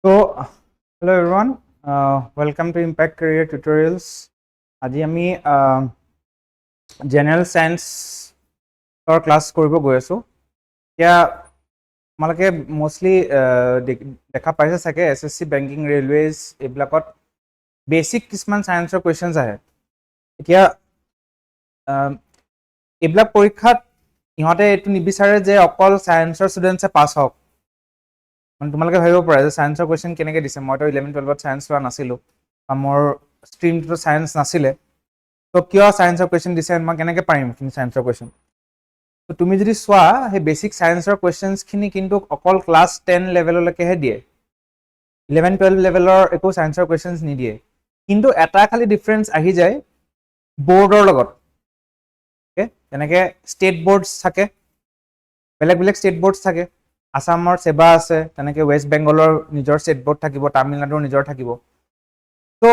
So, hello everyone. Welcome to Impact Career Tutorials. আজি আমি general সায়েন্সৰ class কৰিব গৈ আছো। এতিয়া তোমালোকে মোষ্টলি দেখা পাইছে চাগে SSC বেংকিং ৰেলৱেজ এইবিলাকত বেছিক কিছুমান সায়েন্সৰ কুৱেশ্যনছ আহে। এতিয়া এইবিলাক পৰীক্ষাত ইহঁতে এইটো নিবিচাৰে যে অকল সায়েন্সৰ ষ্টুডেণ্টছে পাছ হওক। মানে তোমালোকে ভাবিব পাৰা যে সায়েন্সৰ কুৱেশ্যন কেনেকৈ দিছে, মইতো 11-12ত সায়েন্স লোৱা নাছিলোঁ, মোৰ ষ্ট্ৰীমটো সায়েন্স নাছিলে, তো কিয় সায়েন্সৰ কুৱেশ্যন দিছে, মই কেনেকৈ পাৰিম এইখিনি সায়েন্সৰ কুৱেশ্যন। তো তুমি যদি চোৱা সেই বেছিক সায়েন্সৰ কুৱেশ্যনছখিনি কিন্তু অকল ক্লাছ 10 লেভেললৈকেহে দিয়ে, 11-12 লেভেলৰ একো সায়েন্সৰ কুৱেশ্যনছ নিদিয়ে। কিন্তু এটা খালি ডিফাৰেঞ্চ আহি যায় বৰ্ডৰ লগত। যেনেকৈ ষ্টেট বৰ্ডছ থাকে, বেলেগ বেলেগ ষ্টেট বৰ্ডছ থাকে। আসামৰ সেবা আছে, তেনেকৈ ৱেষ্ট বেংগলৰ নিজৰ ষ্টেট বৰ্ড থাকিব, তামিলনাডুৰ নিজৰ থাকিব। তো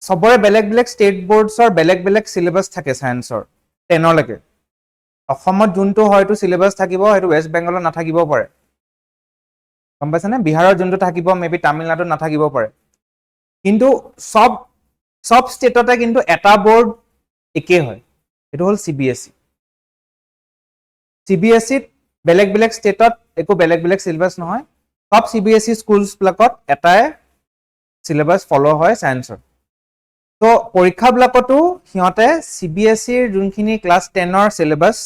সবৰে বেলেগ বেলেগ ষ্টেট বৰ্ডছৰ বেলেগ বেলেগ চিলেবাছ থাকে সায়েন্সৰ 10লৈকে। অসমত যোনটো হয়তো চিলেবাছ থাকিব সেইটো ৱেষ্ট বেংগলত নাথাকিবও পাৰে, গম পাইছেনে? বিহাৰৰ যোনটো থাকিব মেবি তামিলনাডুত নাথাকিব পাৰে। কিন্তু সব ষ্টেটতে কিন্তু এটা বৰ্ড একেই হয়, সেইটো হ'ল CBSE। CBSEত বেলেগ বেলেগ ষ্টেটত একো বেলেগ বেলেগ চিলেবাছ নহয়, সব CBSE স্কুলছবিলাকত এটাই চিলেবাছ ফ'ল' হয় সায়েন্সৰ। তো পৰীক্ষাবিলাকতো সিহঁতে CBSEৰ যোনখিনি ক্লাছ 10ৰ চিলেবাছ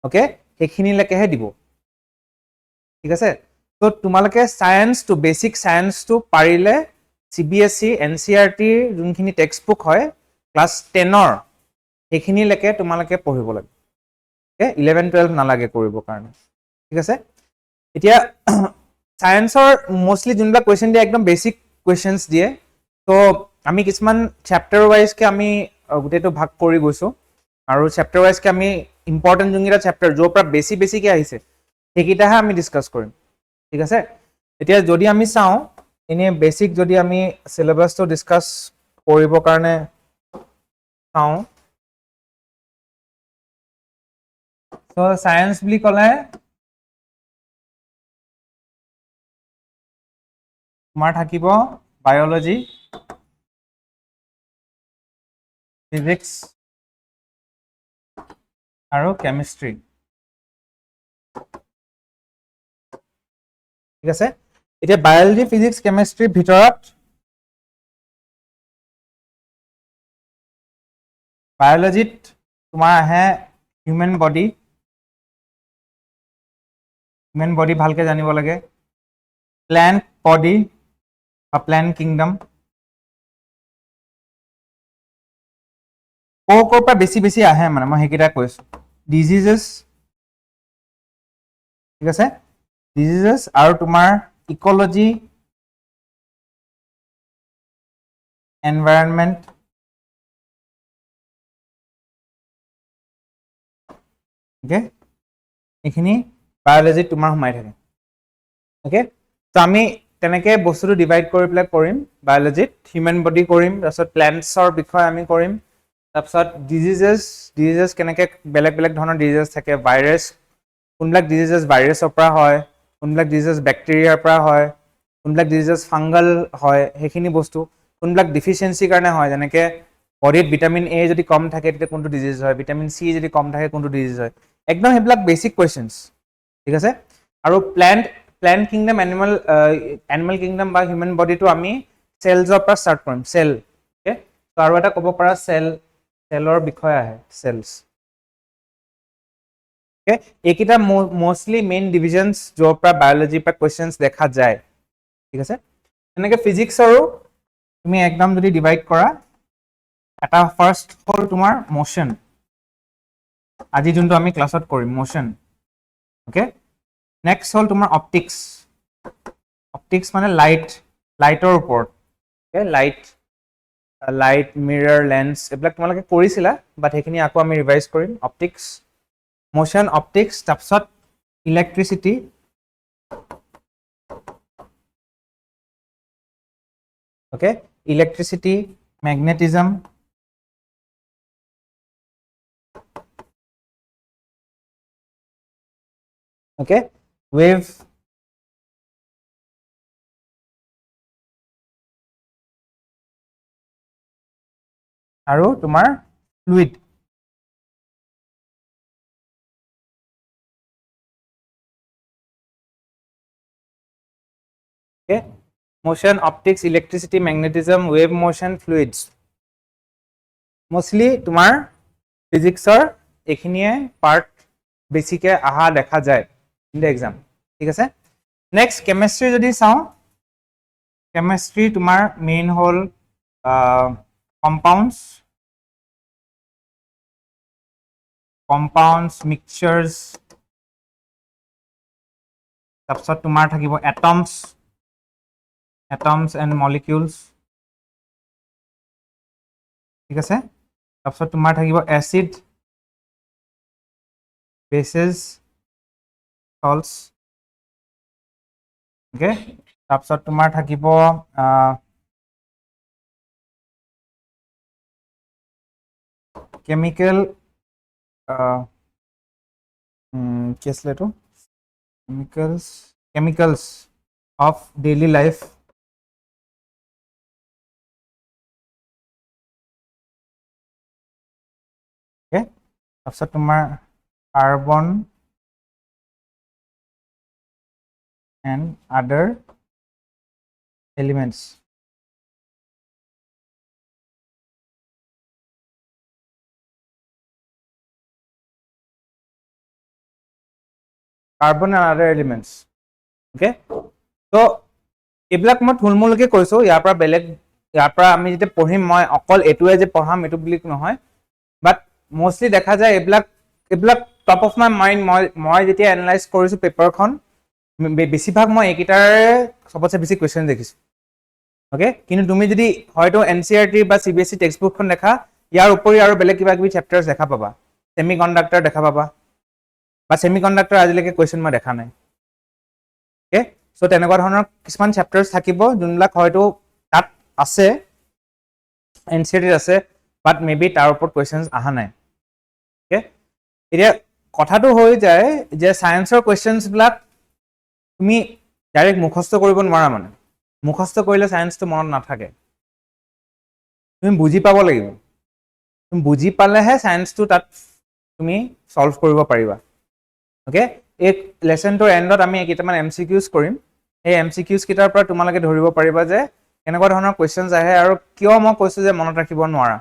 অ'কে সেইখিনিলৈকেহে দিব, ঠিক আছে? তো তোমালোকে সায়েন্সটো বেছিক সায়েন্সটো পাৰিলে CBSE NCERTৰ যোনখিনি টেক্সট বুক হয় ক্লাছ 10ৰ সেইখিনিলৈকে তোমালোকে পঢ়িব লাগে, 11-12 নালাগে কৰিবৰ কাৰণে, ঠিক আছে? এতিয়া সায়েন্সৰ মোষ্টলি যোনবিলাক কুৱেশ্যন দিয়ে একদম বেছিক কুৱেশ্যনছ দিয়ে। তো আমি কিছুমান চেপ্টাৰ ৱাইজকৈ আমি গোটেইটো ভাগ কৰি গৈছোঁ, আৰু চেপ্টাৰ ৱাইজকৈ আমি ইম্পৰ্টেণ্ট যোনকেইটা চেপ্টাৰ য'ৰ পৰা বেছিকৈ আহিছে সেইকেইটাহে আমি ডিছকাছ কৰিম, ঠিক আছে? এতিয়া যদি আমি চাওঁ এনেই বেছিক যদি আমি চিলেবাছটো ডিছকাছ কৰিবৰ কাৰণে চাওঁ, তো সায়েন্স বুলি ক'লে তোমাৰ থাকিব বায়'লজি, ফিজিক্স আৰু কেমিষ্ট্ৰি, ঠিক আছে? এতিয়া বায়'লজি ফিজিক্স কেমিষ্ট্ৰিৰ ভিতৰত বায়'লজিত তোমাৰ আহে হিউমেন বডি ভালকৈ জানিব লাগে, প্লেণ্ট বডি বা প্লেণ্ট কিংডম, ক'ৰ পৰা বেছি আহে মানে মই সেইকেইটা কৈছোঁ। ডিজিজেছ, ঠিক আছে? ডিজিজেছ আৰু তোমাৰ ইক'লজি, এনভাইৰনমেণ্ট, অ'কে এইখিনি বায়'লজিত তোমাৰ সোমাই থাকে, অ'কে? তো আমি তেনেকৈ বস্তুটো ডিভাইড কৰি পেলাই কৰিম। বায়'লজিত হিউমেন বডি কৰিম, তাৰপিছত প্লেণ্টছৰ বিষয়ে আমি কৰিম, তাৰপিছত ডিজিজেছ কেনেকৈ বেলেগ বেলেগ ধৰণৰ ডিজিজেছ থাকে, ভাইৰাছ, কোনবিলাক ডিজিজেছ ভাইৰাছৰ পৰা হয়, কোনবিলাক ডিজিজেছ বেক্টেৰিয়াৰ পৰা হয়, কোনবিলাক ডিজিজেছ ফাংগাল হয়, সেইখিনি বস্তু, কোনবিলাক ডিফিচিয়েঞ্চিৰ কাৰণে হয়, যেনেকৈ বডিত ভিটামিন A যদি কম থাকে তেতিয়া কোনটো ডিজিজ হয়, ভিটামিন C যদি কম থাকে কোনটো ডিজিজ হয়, একদম সেইবিলাক বেছিক কুৱেশ্যনছ, ঠিক আছে? আৰু প্লেণ্ট কিংডম, এনিমেল কিংডম বা হিউমেন বডিটো আমি চেলছৰ পৰা ষ্টাৰ্ট কৰিম, চেল, অ'কে? তো আৰু এটা ক'ব পৰা চেলৰ বিষয়ে আহে, চেলছ, অ'কে? এইকেইটা মোষ্টলি মেইন ডিভিজনছ য'ৰ পৰা বায়'লজিৰ পৰা কুৱেশ্যনছ দেখা যায়, ঠিক আছে? তেনেকৈ ফিজিক্সৰো তুমি একদম যদি ডিভাইড কৰা, এটা ফাৰ্ষ্ট হ'ল তোমাৰ মোশ্যন, আজি যোনটো আমি ক্লাছত কৰিম মোশ্যন, অ'কে? নেক্সট হ'ল তোমাৰ অপটিক্স মানে লাইটৰ ওপৰত, অ'কে? লাইট মিৰৰ লেন্স এইবিলাক তোমালোকে কৰিছিলা, বাট সেইখিনি আকৌ আমি ৰিভাইজ কৰিম। অপটিক্স, মোশ্যন, অপটিক্স, তাৰপিছত electricity, okay? Electricity, magnetism, okay? Wave আৰু তোমাৰ fluid okay motion optics electricity magnetism wave motion fluids mostly তোমাৰ ফিজিক্সৰ এইখিনিয়ে পাৰ্ট বেছিকে আহা দেখা যায় ইন দ্য এক্সাম ঠিক আছে নেক্সট কেমিষ্ট্ৰি যদি চাওঁ কেমিষ্ট্ৰি তোমাৰ মেইন হ'ল কম্পাউণ্ডছ মিক্সচাৰ্ছ তাৰপিছত তোমাৰ থাকিব এটমছ এণ্ড মলিকিউলছ ঠিক আছে তাৰপিছত তোমাৰ থাকিব এচিড বেসেস সল্টছ ওকে তাৰপিছত তোমাৰ থাকিব কেমিকেল কি আছিলে এইটো chemicals of daily life okay তাৰপিছত তোমাৰ carbon and other elements carbon and other elements okay so এইবিলাক মই থুলমূলকে কৈছো ইয়াৰ পৰা আমি যেতিয়া পঢ়িম মই অকল এটুৱে যে পঢ়াম এটু বুলি নহয় বাট মোস্টলি দেখা যায় এইবিলাক টপ অফ মাই মাইন্ড মই যেতিয়া এনালাইজ কৰিছো পেপাৰখন বেছিভাগ মই এইকেইটাৰে সবতছে বেছি কুৱেশ্যন দেখিছো ওকে কিন্তু তুমি যদি হয়তো এনচিইআৰটি বা সিবিএসই টেক্সটবুকখন দেখা ইয়াৰ উপৰি আৰু বেলেগ কিবা কিবি চেপ্টাৰ্ছ দেখা পাবা সেমিকণ্ডাক্টৰ দেখা পাবা বা সেমিকণ্ডাক্টৰ আজিলৈকে কুৱেশ্যন মই দেখা নাই ওকে সো তেনেকুৱা ধৰণৰ কিছুমান চেপ্টাৰ্ছ থাকিব যোনবিলাক হয়তো তাত আছে এনচিইআৰটিত আছে বাট মেবি তাৰ ওপৰত কুৱেশ্যনছ অহা নাই ওকে এতিয়া কথাটো হৈ যায় যে সায়েন্সৰ কুৱেশ্যনছবিলাক তুমি ডাইৰেক্ট মুখস্থ কৰিব নোৱাৰা মানে মুখস্থ কৰিলে সায়েন্সটো মনত নাথাকে তুমি বুজি পাব লাগিব তুমি বুজি পালেহে সায়েন্সটো তাত তুমি সলভ কৰিব পাৰিবা ওকে এই লেসনটোৰ এণ্ডত আমি কেইটামান এমচিকিউজ কৰিম এই এমচিকিউজ কেইটাৰ পৰা তোমালোকে ধৰিব পাৰিবা যে কেনেকুৱা ধৰণৰ কুৱেশ্যনছ আহে আৰু কিয় মই কৈছো যে মনত ৰাখিব নোৱাৰা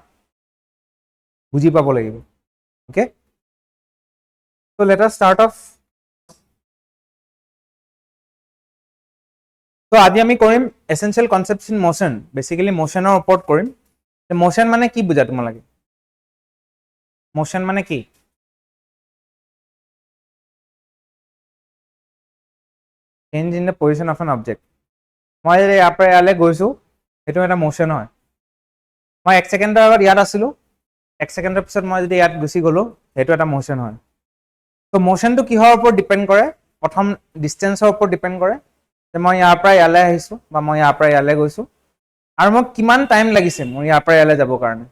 বুজি পাব লাগিব okay so let us start off so আজি আমি কৰিম এসেনশিয়াল কনসেপ্টছ ইন মোশন বেসিক্যালি মোশনৰ ওপৰত কৰিম মোশন মানে কি বুজা তোমালোকে মোশন মানে কি change in the position of an object মই যদি ইয়াৰ পৰা ইয়ালৈ গৈছো সেইটো এটা মোশন হয় মই 1 ছেকেণ্ডৰ আগত ইয়াত আছিলো 1 ছেকেণ্ডৰ পিছত মই যদি ইয়াত গুচি গলো সেইটো এটা মোশন হয় তো মোশনটো কিহৰ ওপৰত ডিপেন্ড কৰে প্ৰথম ডিসটেন্সৰ ওপৰত ডিপেন্ড কৰে যে মই ইয়াৰ পৰা ইয়ালৈ আহিছো বা মই ইয়াৰ পৰা ইয়ালৈ গৈছো আৰু মোক কিমান টাইম লাগিছে মোৰ ইয়াৰ পৰা ইয়ালৈ যাব কাৰণে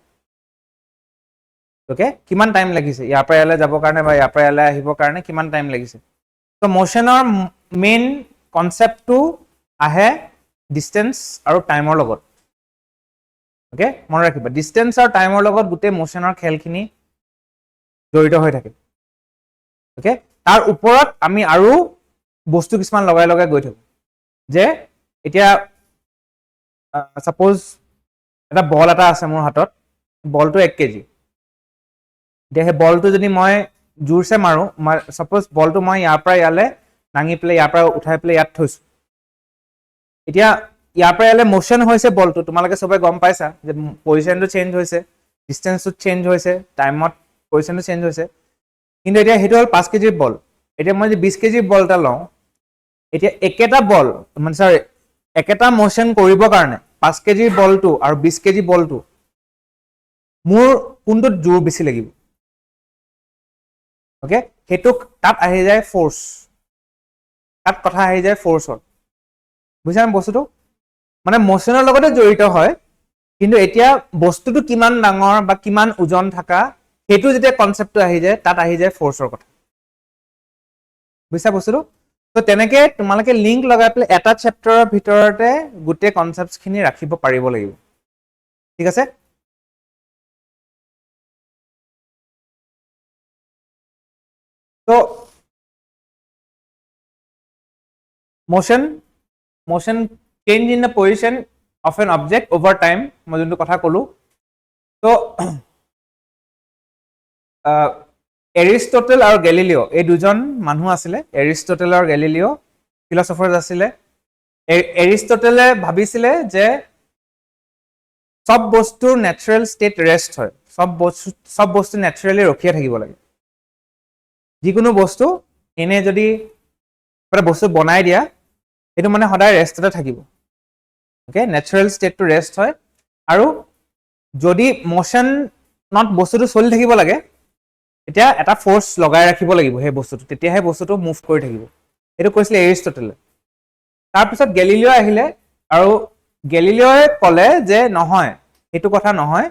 ওকে কিমান টাইম লাগিছে ইয়াৰ পৰা ইয়ালৈ যাব কাৰণে বা ইয়াৰ পৰা ইয়ালৈ আহিবৰ কাৰণে কিমান টাইম লাগিছে তো মোশনৰ মেইন কনসেপ্টটো আহে ডিসটেন্স আৰু টাইমৰ লগত ওকে মনত ৰাখিবা ডিসটেন্স আৰু টাইমৰ লগত গোটেই মোশনৰ খেলখিনি জড়িত হৈ থাকে ওকে তাৰ ওপৰত আমি আৰু বস্তু কিছুমান লগাই লগাই গৈ থাকো যে এতিয়া সাপোজ এটা বল এটা আছে মোৰ হাতত বলটো 1 কেজি এতিয়া সেই বলটো যদি মই জোৰছে মাৰো সাপোজ বলটো মই ইয়াৰ পৰা ইয়ালৈ দাঙি পেলাই ইয়াৰ পৰা উঠাই পেলাই ইয়াত থৈছো এতিয়া ইয়াৰ পৰা ইয়ালৈ মোশন হৈছে বলটো তোমালোকে সবে গম পাইছা যে পজিশনটো চেঞ্জ হৈছে ডিসটেন্সটো চেঞ্জ হৈছে টাইমত পজিশনটো চেঞ্জ হৈছে কিন্তু এতিয়া সেইটো হ'ল 5 কেজিৰ বল এতিয়া মই যদি 20 কেজিৰ বল এটা লওঁ এতিয়া একেটা বল মানে সৰি একেটা মোশন কৰিবৰ কাৰণে 5 কেজিৰ বলটো আৰু 20 কেজি বলটো মোৰ কোনটোত জোৰ বেছি লাগিব ওকে সেইটো তাত আহি যায় ফোৰ্স তাত কথা আহি যায় ফোৰ্সৰ বুজিছানে বস্তুটো মানে মোশনৰ লগতে জড়িত হয় কিন্তু এতিয়া বস্তুটো কিমান ডাঙৰ বা কিমান ওজন থাকা সেইটো যেতিয়া কনসেপ্টটো আহি যায় তাত আহি যায় ফোৰ্সৰ কথা বুজিছা বস্তুটো তো তেনেকে তোমালোকে লিংক লগাই পেলাই এটা চেপ্টাৰৰ ভিতৰতে গোটেই কনসেপ্টছখিনি ৰাখিব পাৰিব লাগিব ঠিক আছে motion change in the position of an object over time মই যোনটো কথা ক'লো তো এৰিষ্টটল আৰু গেলিলিও এই দুজন মানুহ আছিলে এৰিষ্টটল আৰু গেলিলিও ফিলচফাৰ্ছ আছিলে এৰিষ্টটলে ভাবিছিলে যে সব বস্তুৰ ন্যাচাৰাল ষ্টেট ৰেষ্ট হয় সব বস্তু ন্যাচাৰালি ৰখিয়ে থাকিব লাগে যিকোনো বস্তু এনে যদি এটা বস্তু বনাই দিয়া এটো মানে সদায় ৰেষ্টতে থাকিব ওকে ন্যাচাৰাল ষ্টেটটো ৰেষ্ট হয় আৰু যদি মোশন নট বস্তুটো চলি থাকিব লাগে এতিয়া এটা ফোৰ্স লগাই ৰাখিব লাগিব সেই বস্তুটো তেতিয়াহে বস্তুটো মুভ কৰি থাকিব এটো কৈছিল এৰিষ্টটলে তাৰ পিছত গেলিলিও আহিলে আৰু গেলিলিওয়ে ক'লে যে নহয় এটো কথা নহয়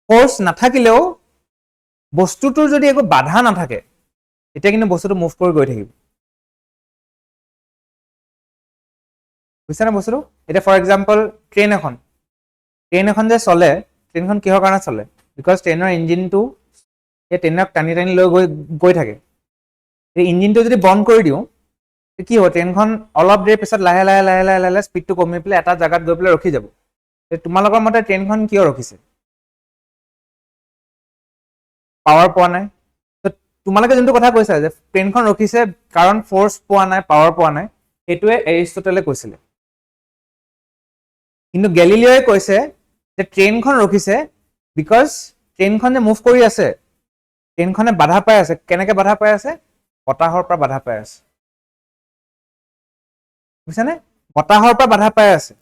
ফোৰ্স নাথাকিলেও বস্তুটোৰ যদি একো বাধা নাথাকে এটা কিন্তু বস্তুটো মুভ কৰি গৈ থাকিব বুঝছানে বস্তুটো এটা ফৰ এক্সাম্পল ট্ৰেইন এখন যে চলে ট্ৰেইনখন কিহৰ কাৰণে চলে বিকজ ট্ৰেইনৰ ইঞ্জিনটো এই ট্ৰেইনক টানি লৈ গৈ থাকে এই ইঞ্জিনটো যদি বন্ধ কৰি দিও কি হ'ব ট্ৰেইনখন অলপ দেৰি পিছত লাহে স্পীডটো কমি পেলাই এটা জায়গাত গৈ পেলাই ৰখি যাব তোমালোকৰ মতে ট্ৰেইনখন কিয় ৰখিছে পাৱাৰ পোৱা নাই তোমালোকে যোনটো কথা কৈছা যে ট্ৰেইনখন ৰখিছে কাৰণ ফোৰ্স পোৱা নাই পাৱাৰ পোৱা নাই এটোৱে এৰিষ্টটলে কৈছিলে কিন্তু গেলিলিওয়ে কৈছে যে ট্ৰেইনখন ৰখিছে বিকজ ট্ৰেইনখন যে মুভ কৰি আছে ট্ৰেইনখনে বাধা পাই আছে কেনেকে বাধা পাই আছে বতাহৰ পৰা বাধা পাই আছে বুজিছানে বতাহৰ পৰা বাধা পাই আছে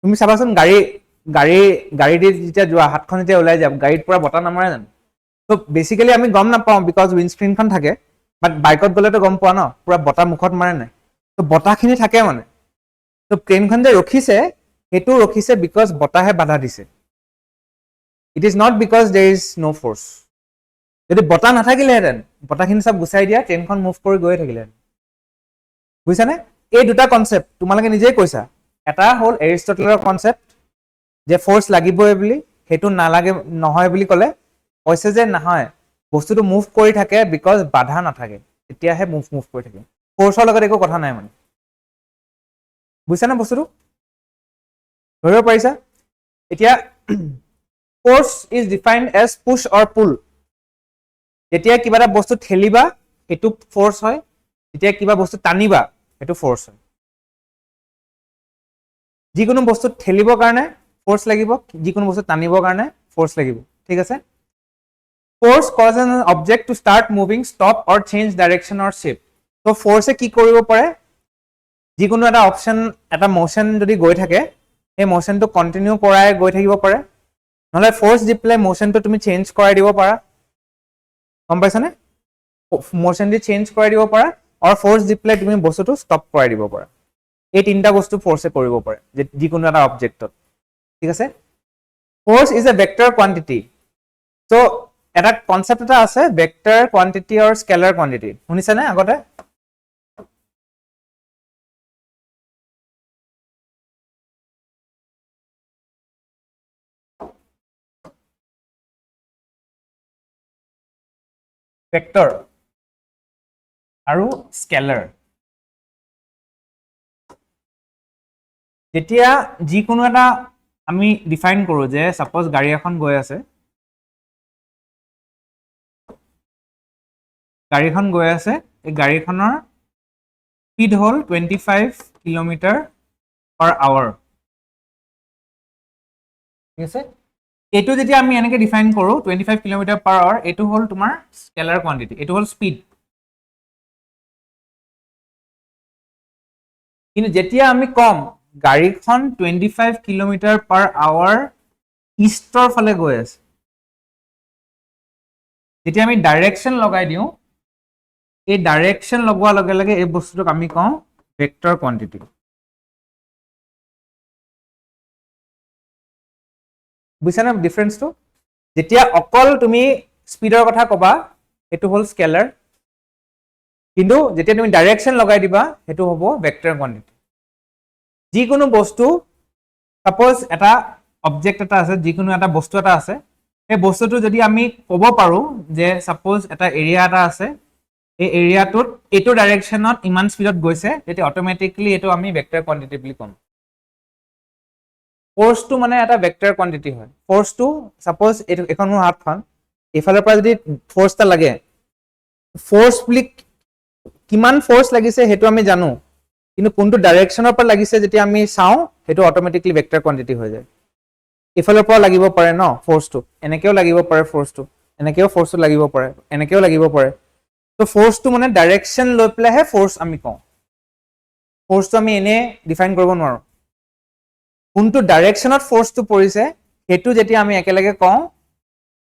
তুমি চাবাচোন গাড়ী দি যেতিয়া যোৱা হাতখন যেতিয়া ওলাই যাব গাড়ীত পুৰা বতাহ নামাৰে জানো তো বেসিক্যালি আমি গম নাপাওঁ বিকজ উইন্ডস্ক্ৰিনখন থাকে বাট বাইকত গ'লেতো গম পোৱা ন পুৰা বতাহ মুখত মাৰে নাই তো বতাহখিনি থাকে মানে তো ট্ৰেইনখন যে ৰখিছে হেতু ৰখিছে বিকজ বতাহে বাধা দিছে it is not because there is no force যদি বতাহ নাথাকিলেহেঁতেন বতাহখিনি সব গুচাই দিয়া ট্ৰেইনখন মুভ কৰি গৈ থাকিলেহেঁতেন বুজিছানে এই দুটা কনসেপ্ট তোমালোকে নিজেই কৈছা এটা হ'ল এৰিষ্টটলৰ কনসেপ্ট যে ফোর্স লাগিবই বুলি হেতু নালাগে নহয় বুলি ক'লে কৈছে যে নহয় বস্তুটো মুভ কৰি থাকে বিকজ বাধা নাথাকে তেতিয়াহে মুভ কৰি থাকে ফোৰ্সৰ লগত একো কথা নাই মানে বুজিছানে বস্তুটো ধৰিব পাৰিছা এতিয়া force is defined as push or pull যেতিয়া কিবা এটা বস্তু ঠেলিবা এটো ফোর্স হয় যেতিয়া কিবা বস্তু টানিবা এটো ফোর্স হয় যিকোনো বস্তু ঠেলিবৰ কাৰণে ফোৰ্স লাগিব যিকোনো বস্তু টানিবৰ কাৰণে ফোর্স লাগিব ঠিক আছে force causes an object to start moving stop or change direction or shape তো ফোর্সে কি কৰিব পাৰে যিকোনো এটা অপশন এটা মোশন যদি গৈ থাকে এই মোশনটো কন্টিনিউ কৰাই গৈ থাকিব পাৰে নহলে ফোৰ্স দি প্লে মোশনটো তুমি চেঞ্জ কৰাই দিব পাৰা গম পাইছানে মোশন দি চেঞ্জ কৰাই দিব পাৰা আৰু ফোৰ্স দি প্লে তুমি বস্তুটো ষ্টপ কৰাই দিব পাৰা এই তিনটা বস্তু ফোৰ্সে কৰিব পাৰে যে যিকোনো এটা অবজেক্টত ঠিক আছে force is a vector quantity so এটা কনসেপ্ট এটা আছে ভেক্টৰ কোয়ান্টিটি আৰু স্কেলাৰ কোয়ান্টিটি শুনিছানে আগতে ভেক্টৰ আৰু স্কেলাৰ যেতিয়া যিকোনো এটা আমি ডিফাইন কৰো যে সাপোজ গাড়ী এখন গৈ আছে এই গাড়ীখনৰ স্পীড হ'ল 25 কিলোমিটাৰ পাৰ আৱাৰ ঠিক আছে এটো যেতিয়া আমি এনেকে ডিফাইন কৰো 25 কিলোমিটাৰ পাৰ আৱাৰ এটো হ'ল তোমাৰ স্কেলাৰ কোয়ান্টিটি এটো হ'ল স্পীড কিন্তু যেতিয়া আমি কম গাড়ীখন 25 কিলোমিটাৰ পাৰ আৱাৰ ইষ্টৰ ফালে গৈ আছে যেতিয়া আমি ডাইৰেকশন লগাই দিও এই ডাইৰেকশন লগোৱাৰ লগে লগে এই বস্তুটোক আমি কওঁ ভেক্টৰ কোয়ান্টিটি বুজিছানে ডিফাৰেন্সটো যেতিয়া অকল তুমি স্পীডৰ কথা কবা এটো হ'ল স্কেলাৰ কিন্তু যেতিয়া তুমি ডাইৰেকশন লগাই দিবা হেতু হ'ব ভেক্টৰ কোয়ান্টিটি যিকোনো বস্তু সাপোজ এটা অবজেক্ট এটা আছে যিকোনো এটা বস্তু এটা আছে এই বস্তুটো যদি আমি ক'ব পাৰো যে সাপোজ এটা এৰিয়া এটা আছে এই এৰিয়াটোত এইটো ডাইৰেকশ্যনত ইমান স্পীডত গৈছে তেতিয়া অট'মেটিকলি এইটো আমি ভেক্টৰ কোৱান্টিটি বুলি ক'ম ফ'ৰ্চটো মানে এটা ভেক্টৰ কোৱান্টিটি হয় ফ'ৰ্চটো সাপোজ এইটো এখন মোৰ হাতখন ইফালৰ পৰা যদি ফ'ৰ্চ এটা লাগে ফ'ৰ্চ বুলি কিমান ফ'ৰ্চ লাগিছে সেইটো আমি জানো কিন্তু কোনটো ডাইৰেকশ্যনৰ পৰা লাগিছে যেতিয়া আমি চাওঁ সেইটো অট'মেটিকলি ভেক্টৰ কোৱান্টিটি হৈ যায় ইফালৰ পৰা লাগিব পাৰে ন ফ'ৰ্চটো এনেকেও লাগিব পাৰে ফ'ৰ্চটো এনেকেও ফ'ৰ্চটো লাগিব পাৰে এনেকেও লাগিব পাৰে তো ফ'ৰ্চটো মানে ডাইৰেকশ্যন লৈ পেলাইহে ফ'ৰ্চ আমি কওঁ ফ'ৰ্চটো আমি এনে ডিফাইন কৰিব নোৱাৰো কোনটো ডাইৰেকশ্যনত ফ'ৰ্চটো পৰিছে সেইটো যেতিয়া আমি একেলগে কওঁ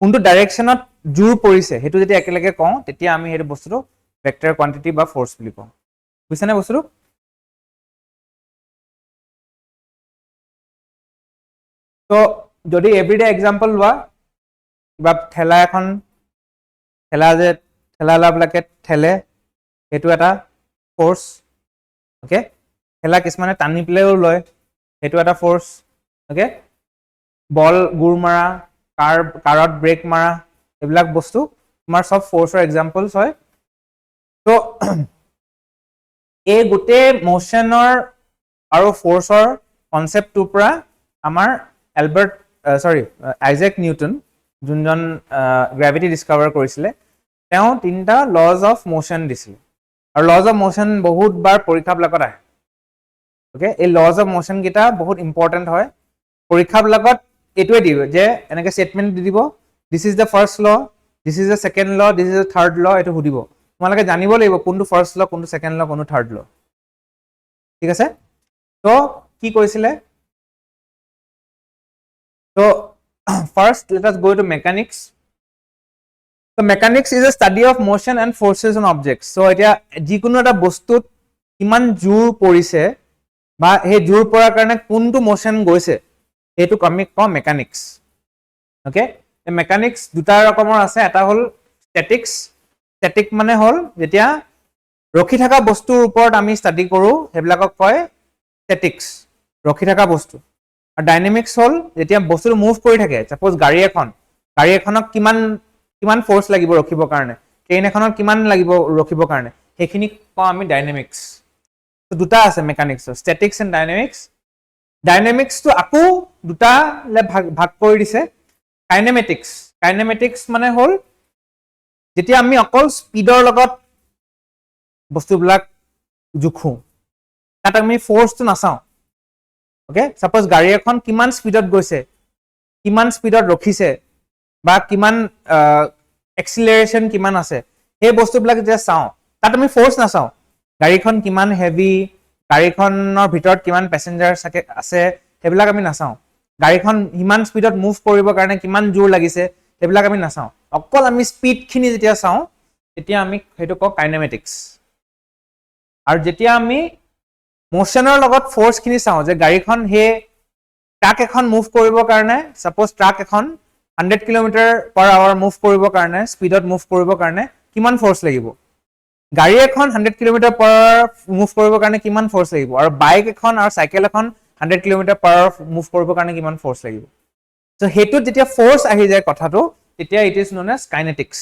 কোনটো ডাইৰেকশ্যনত জোৰ পৰিছে সেইটো যেতিয়া একেলগে কওঁ তেতিয়া আমি সেইটো বস্তুটো ভেক্টৰ কোৱান্টিটি বা ফ'ৰ্চ বুলি কওঁ বুজিছানে বস্তুটো তো যদি এভৰিডে এক্সাম্পল লোৱা কিবা ঠেলা এখন ঠেলাবিলাকে ঠেলে সেইটো এটা ফ'ৰ্চ অ'কে ঠেলা কিছুমানে টানি পেলাইও লয় সেইটো এটা ফ'ৰ্চ অ'কে বল গুৰ মাৰা কাৰত ব্ৰেক মাৰা এইবিলাক বস্তু তোমাৰ সব ফ'ৰ্চৰ এক্সাম্পলছ হয় তো এই গোটেই মোশ্যনৰ আৰু ফ'ৰ্চৰ কনচেপ্টটোৰ পৰা আমাৰ আইজেক নিউটন যোনজন গ্ৰেভিটি ডিছকভাৰ কৰিছিলে তেওঁ 3টা লজ অফ মোশ্যন দিছিলে আৰু লজ অফ মোশ্যন বহুতবাৰ পৰীক্ষাবিলাকত আহে অ'কে এই লজ অফ মোশ্যন কেইটা বহুত ইম্পৰ্টেণ্ট হয় পৰীক্ষাবিলাকত এইটোৱে দিব যে এনেকৈ ষ্টেটমেণ্ট দি দিব this is the first law this is the second ল দিছ ইজ দ্য থাৰ্ড ল এইটো সুধিব তোমালোকে জানিব লাগিব কোনটো ফাৰ্ষ্ট ল কোনটো ছেকেণ্ড ল কোনটো থাৰ্ড ল ঠিক আছে তো কি কৈছিলে তো first let us go to mechanics তো mechanics is a study of motion and forces on objects so' এতিয়া যিকোনো এটা বস্তুত কিমান জোৰ পৰিছে বা সেই জোৰ পৰাৰ কাৰণে কোনটো মোশ্যন গৈছে সেইটোক আমি কওঁ মেকানিক্স অ'কে মেকানিক্স দুটা ৰকমৰ আছে এটা হ'ল ষ্টেটিক মানে হ'ল যেতিয়া ৰখি থকা বস্তুৰ ওপৰত আমি ষ্টাডি কৰোঁ সেইবিলাকক কয় ষ্টেটিক্স ৰখি থকা বস্তু আৰু ডাইনেমিক্স হ'ল যেতিয়া বস্তুটো মুভ কৰি থাকে ছাপ'জ গাড়ী এখনক কিমান ফ'ৰ্চ লাগিব ৰখিবৰ কাৰণে ট্ৰেইন এখনত কিমান লাগিব ৰখিবৰ কাৰণে সেইখিনি কওঁ আমি ডাইনেমিক্স দুটা আছে মেকানিক্সৰ ষ্টেটিক্স এণ্ড ডাইনেমিক্সটো আকৌ দুটালে ভাগ কৰি দিছে কাইনেমেটিক্স মানে হ'ল যেতিয়া আমি অকল স্পীডৰ লগত বস্তুবিলাক জোখো তাত আমি ফ'ৰ্চটো নাচাওঁ অ'কে ছাপ'জ গাড়ী এখন কিমান স্পীডত গৈছে কিমান স্পীডত ৰখিছে বা কিমান এক্সিলাৰেশ্যন কিমান আছে সেই বস্তুবিলাক যেতিয়া চাওঁ তাত আমি ফ'ৰ্চ নাচাওঁ গাড়ীখন কিমান হেভি গাড়ীখনৰ ভিতৰত কিমান পেচেঞ্জাৰ আছে সেইবিলাক আমি নাচাওঁ গাড়ীখন সিমান স্পীডত মুভ কৰিবৰ কাৰণে কিমান জোৰ লাগিছে সেইবিলাক আমি নাচাওঁ অকল আমি স্পীডখিনি যেতিয়া চাওঁ তেতিয়া আমি সেইটো কওঁ কাইনেমেটিক্স আৰু যেতিয়া আমি মোশ্যনৰ লগত ফ'ৰ্চখিনি চাওঁ যে গাড়ীখন সেই ট্ৰাক এখন মুভ কৰিবৰ কাৰণে ছাপ'জ ট্ৰাক এখন 100 km/h মুভ কৰিবৰ কাৰণে স্পীডত মুভ কৰিবৰ কাৰণে কিমান ফ'ৰ্চ লাগিব গাড়ী এখন 100 km/h মুভ কৰিবৰ কাৰণে কিমান ফ'ৰ্চ লাগিব আৰু বাইক এখন আৰু চাইকেল এখন 100 km/h মুভ কৰিবৰ কাৰণে কিমান ফ'ৰ্চ লাগিব চ' সেইটোত যেতিয়া ফ'ৰ্চ আহি যায় কথাটো তেতিয়া it is known as kinetics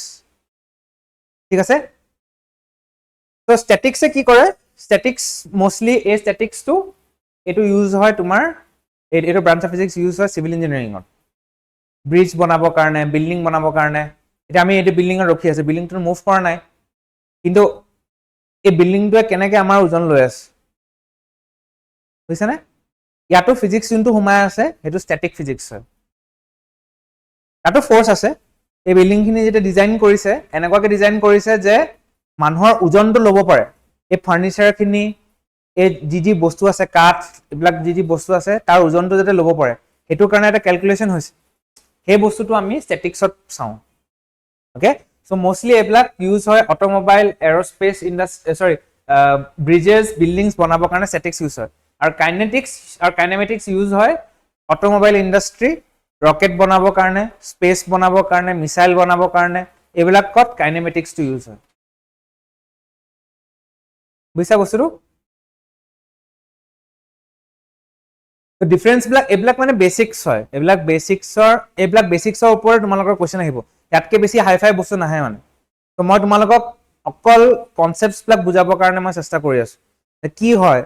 ঠিক আছে ত' ষ্টেটিক্সে কি কৰে ষ্টেটিক্স মষ্টলি এই ষ্টেটিক্সটো এইটো ইউজ হয় তোমাৰ এইটো ব্ৰাঞ্চ অফ ফিজিক্স ইউজ হয় চিভিল ইঞ্জিনিয়াৰিঙত ব্ৰিজ বনাবৰ কাৰণে বিল্ডিং বনাবৰ কাৰণে এতিয়া আমি এইটো বিল্ডিঙত ৰখি আছো বিল্ডিংটো মুভ কৰা নাই কিন্তু এই বিল্ডিংটোৱে কেনেকৈ আমাৰ ওজন লৈ আছে বুজিছানে ইয়াতো ফিজিক্স যোনটো সোমাই আছে সেইটো ষ্টেটিক ফিজিক্স হয় তাতো ফ'ৰ্চ আছে এই বিল্ডিংখিনি যেতিয়া ডিজাইন কৰিছে এনেকুৱাকৈ ডিজাইন কৰিছে যে মানুহৰ ওজনটো ল'ব পাৰে এই ফাৰ্নিচাৰখিনি এই যি বস্তু আছে কাঠ এইবিলাক যি বস্তু আছে তাৰ ওজনটো যাতে ল'ব পাৰে সেইটোৰ কাৰণে এটা কেলকুলেশ্যন হৈছে সেই বস্তুটো আমি ষ্টেটিক্সত চাওঁ অ'কে চ' মষ্টলি এইবিলাক ইউজ হয় automobile aerospace industry bridges buildings বনাবৰ কাৰণে ষ্টেটিক্স ইউজ হয় আৰু কাইনেমেটিক্স ইউজ হয় অট'মোবাইল ইণ্ডাষ্ট্ৰি ৰকেট বনাবৰ কাৰণে স্পেচ বনাবৰ কাৰণে মিছাইল বনাবৰ কাৰণে এইবিলাকত কাইনেমেটিক্সটো ইউজ হয় বুজিছা বস্তুটো ডিফাৰেঞ্চবিলাক এইবিলাক মানে বেচিক্স হয় এইবিলাক বেচিক্সৰ ওপৰত তোমালোকৰ কুৱেশ্যন আহিব ইয়াতকৈ বেছি হাই ফাই বস্তু নাহে মানে ত' মই তোমালোকক অকল কনচেপ্টছবিলাক বুজাবৰ কাৰণে মই চেষ্টা কৰি আছোঁ কি হয়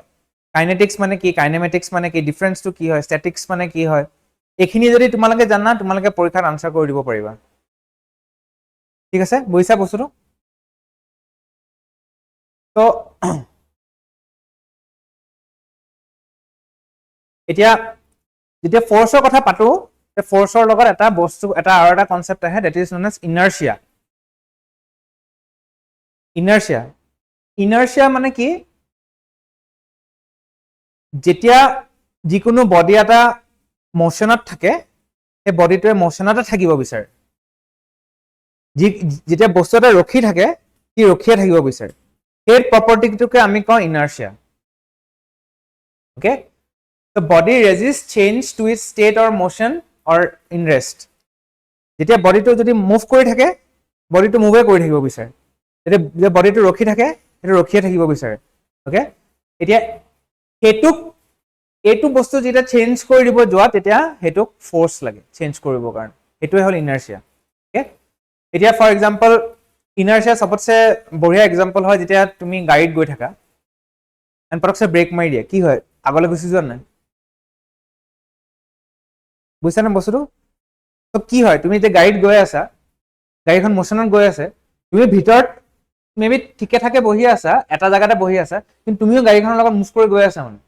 কাইনেটিক্স মানে কি কাইনেমেটিক্স মানে কি ডিফাৰেন্সটো কি হয় ষ্টেটিক্স মানে কি হয় এইখিনি যদি তোমালোকে জানা তোমালোকে পৰীক্ষাত আনসাৰ কৰি দিব পাৰিবা ঠিক আছে বুজিছা বস্তুটো তো এতিয়া যেতিয়া ফ'ৰ্চৰ কথা পাতো ফ'ৰ্চৰ লগত এটা বস্তু এটা আৰু এটা কনচেপ্ট আহে that is known as inertia inertia inertia মানে কি যেতিয়া যিকোনো বডি এটা মোশনত থাকে সেই বডিটোৱে মোশনতে থাকিব বিচাৰে যেতিয়া বস্তু এটা ৰখি থাকে সি ৰখিয়ে থাকিব বিচাৰে সেই প্ৰপাৰ্টিটোকে আমি কওঁ inertia okay The body resists change to its state or motion or in rest. যেতিয়া বডিটো যদি মুভ কৰি থাকে বডিটো মুভে কৰি থাকিব বিচাৰে যেতিয়া বডিটো ৰখি থাকে সেইটো ৰখিয়ে থাকিব বিচাৰে ওকে এতিয়া হেতুক এইটো বস্তু যেতিয়া চেঞ্জ কৰি দিব যোৱা তেতিয়া হেতুক ফোৰ্স লাগে চেঞ্জ কৰিবৰ কাৰণে এটোৱে হল ইনাৰ্চিয়া ওকে এতিয়া ফৰ এক্সাম্পল ইনাৰ্চিয়া সবতছে বঢ়িয়া এক্সাম্পল হয় যেতিয়া তুমি গাড়ীত গৈ থাকা এন্ড পটকছে ব্ৰেক মাৰি দিয়ে কি হয় আগলৈ গুচি যোৱা নাই বুঝছা না বস্তুটো তো কি হয় তুমি যে গাড়ীত গৈ আছা গাড়ীখন মোশনত গৈ আছে তুমি ভিতৰত মেবি ঠিকে থাকে বহি আছা এটা জায়গাতে বহি আছা কিন্তু তুমিও গাড়ীখনৰ লগত মুভ কৰি গৈ আছা মানে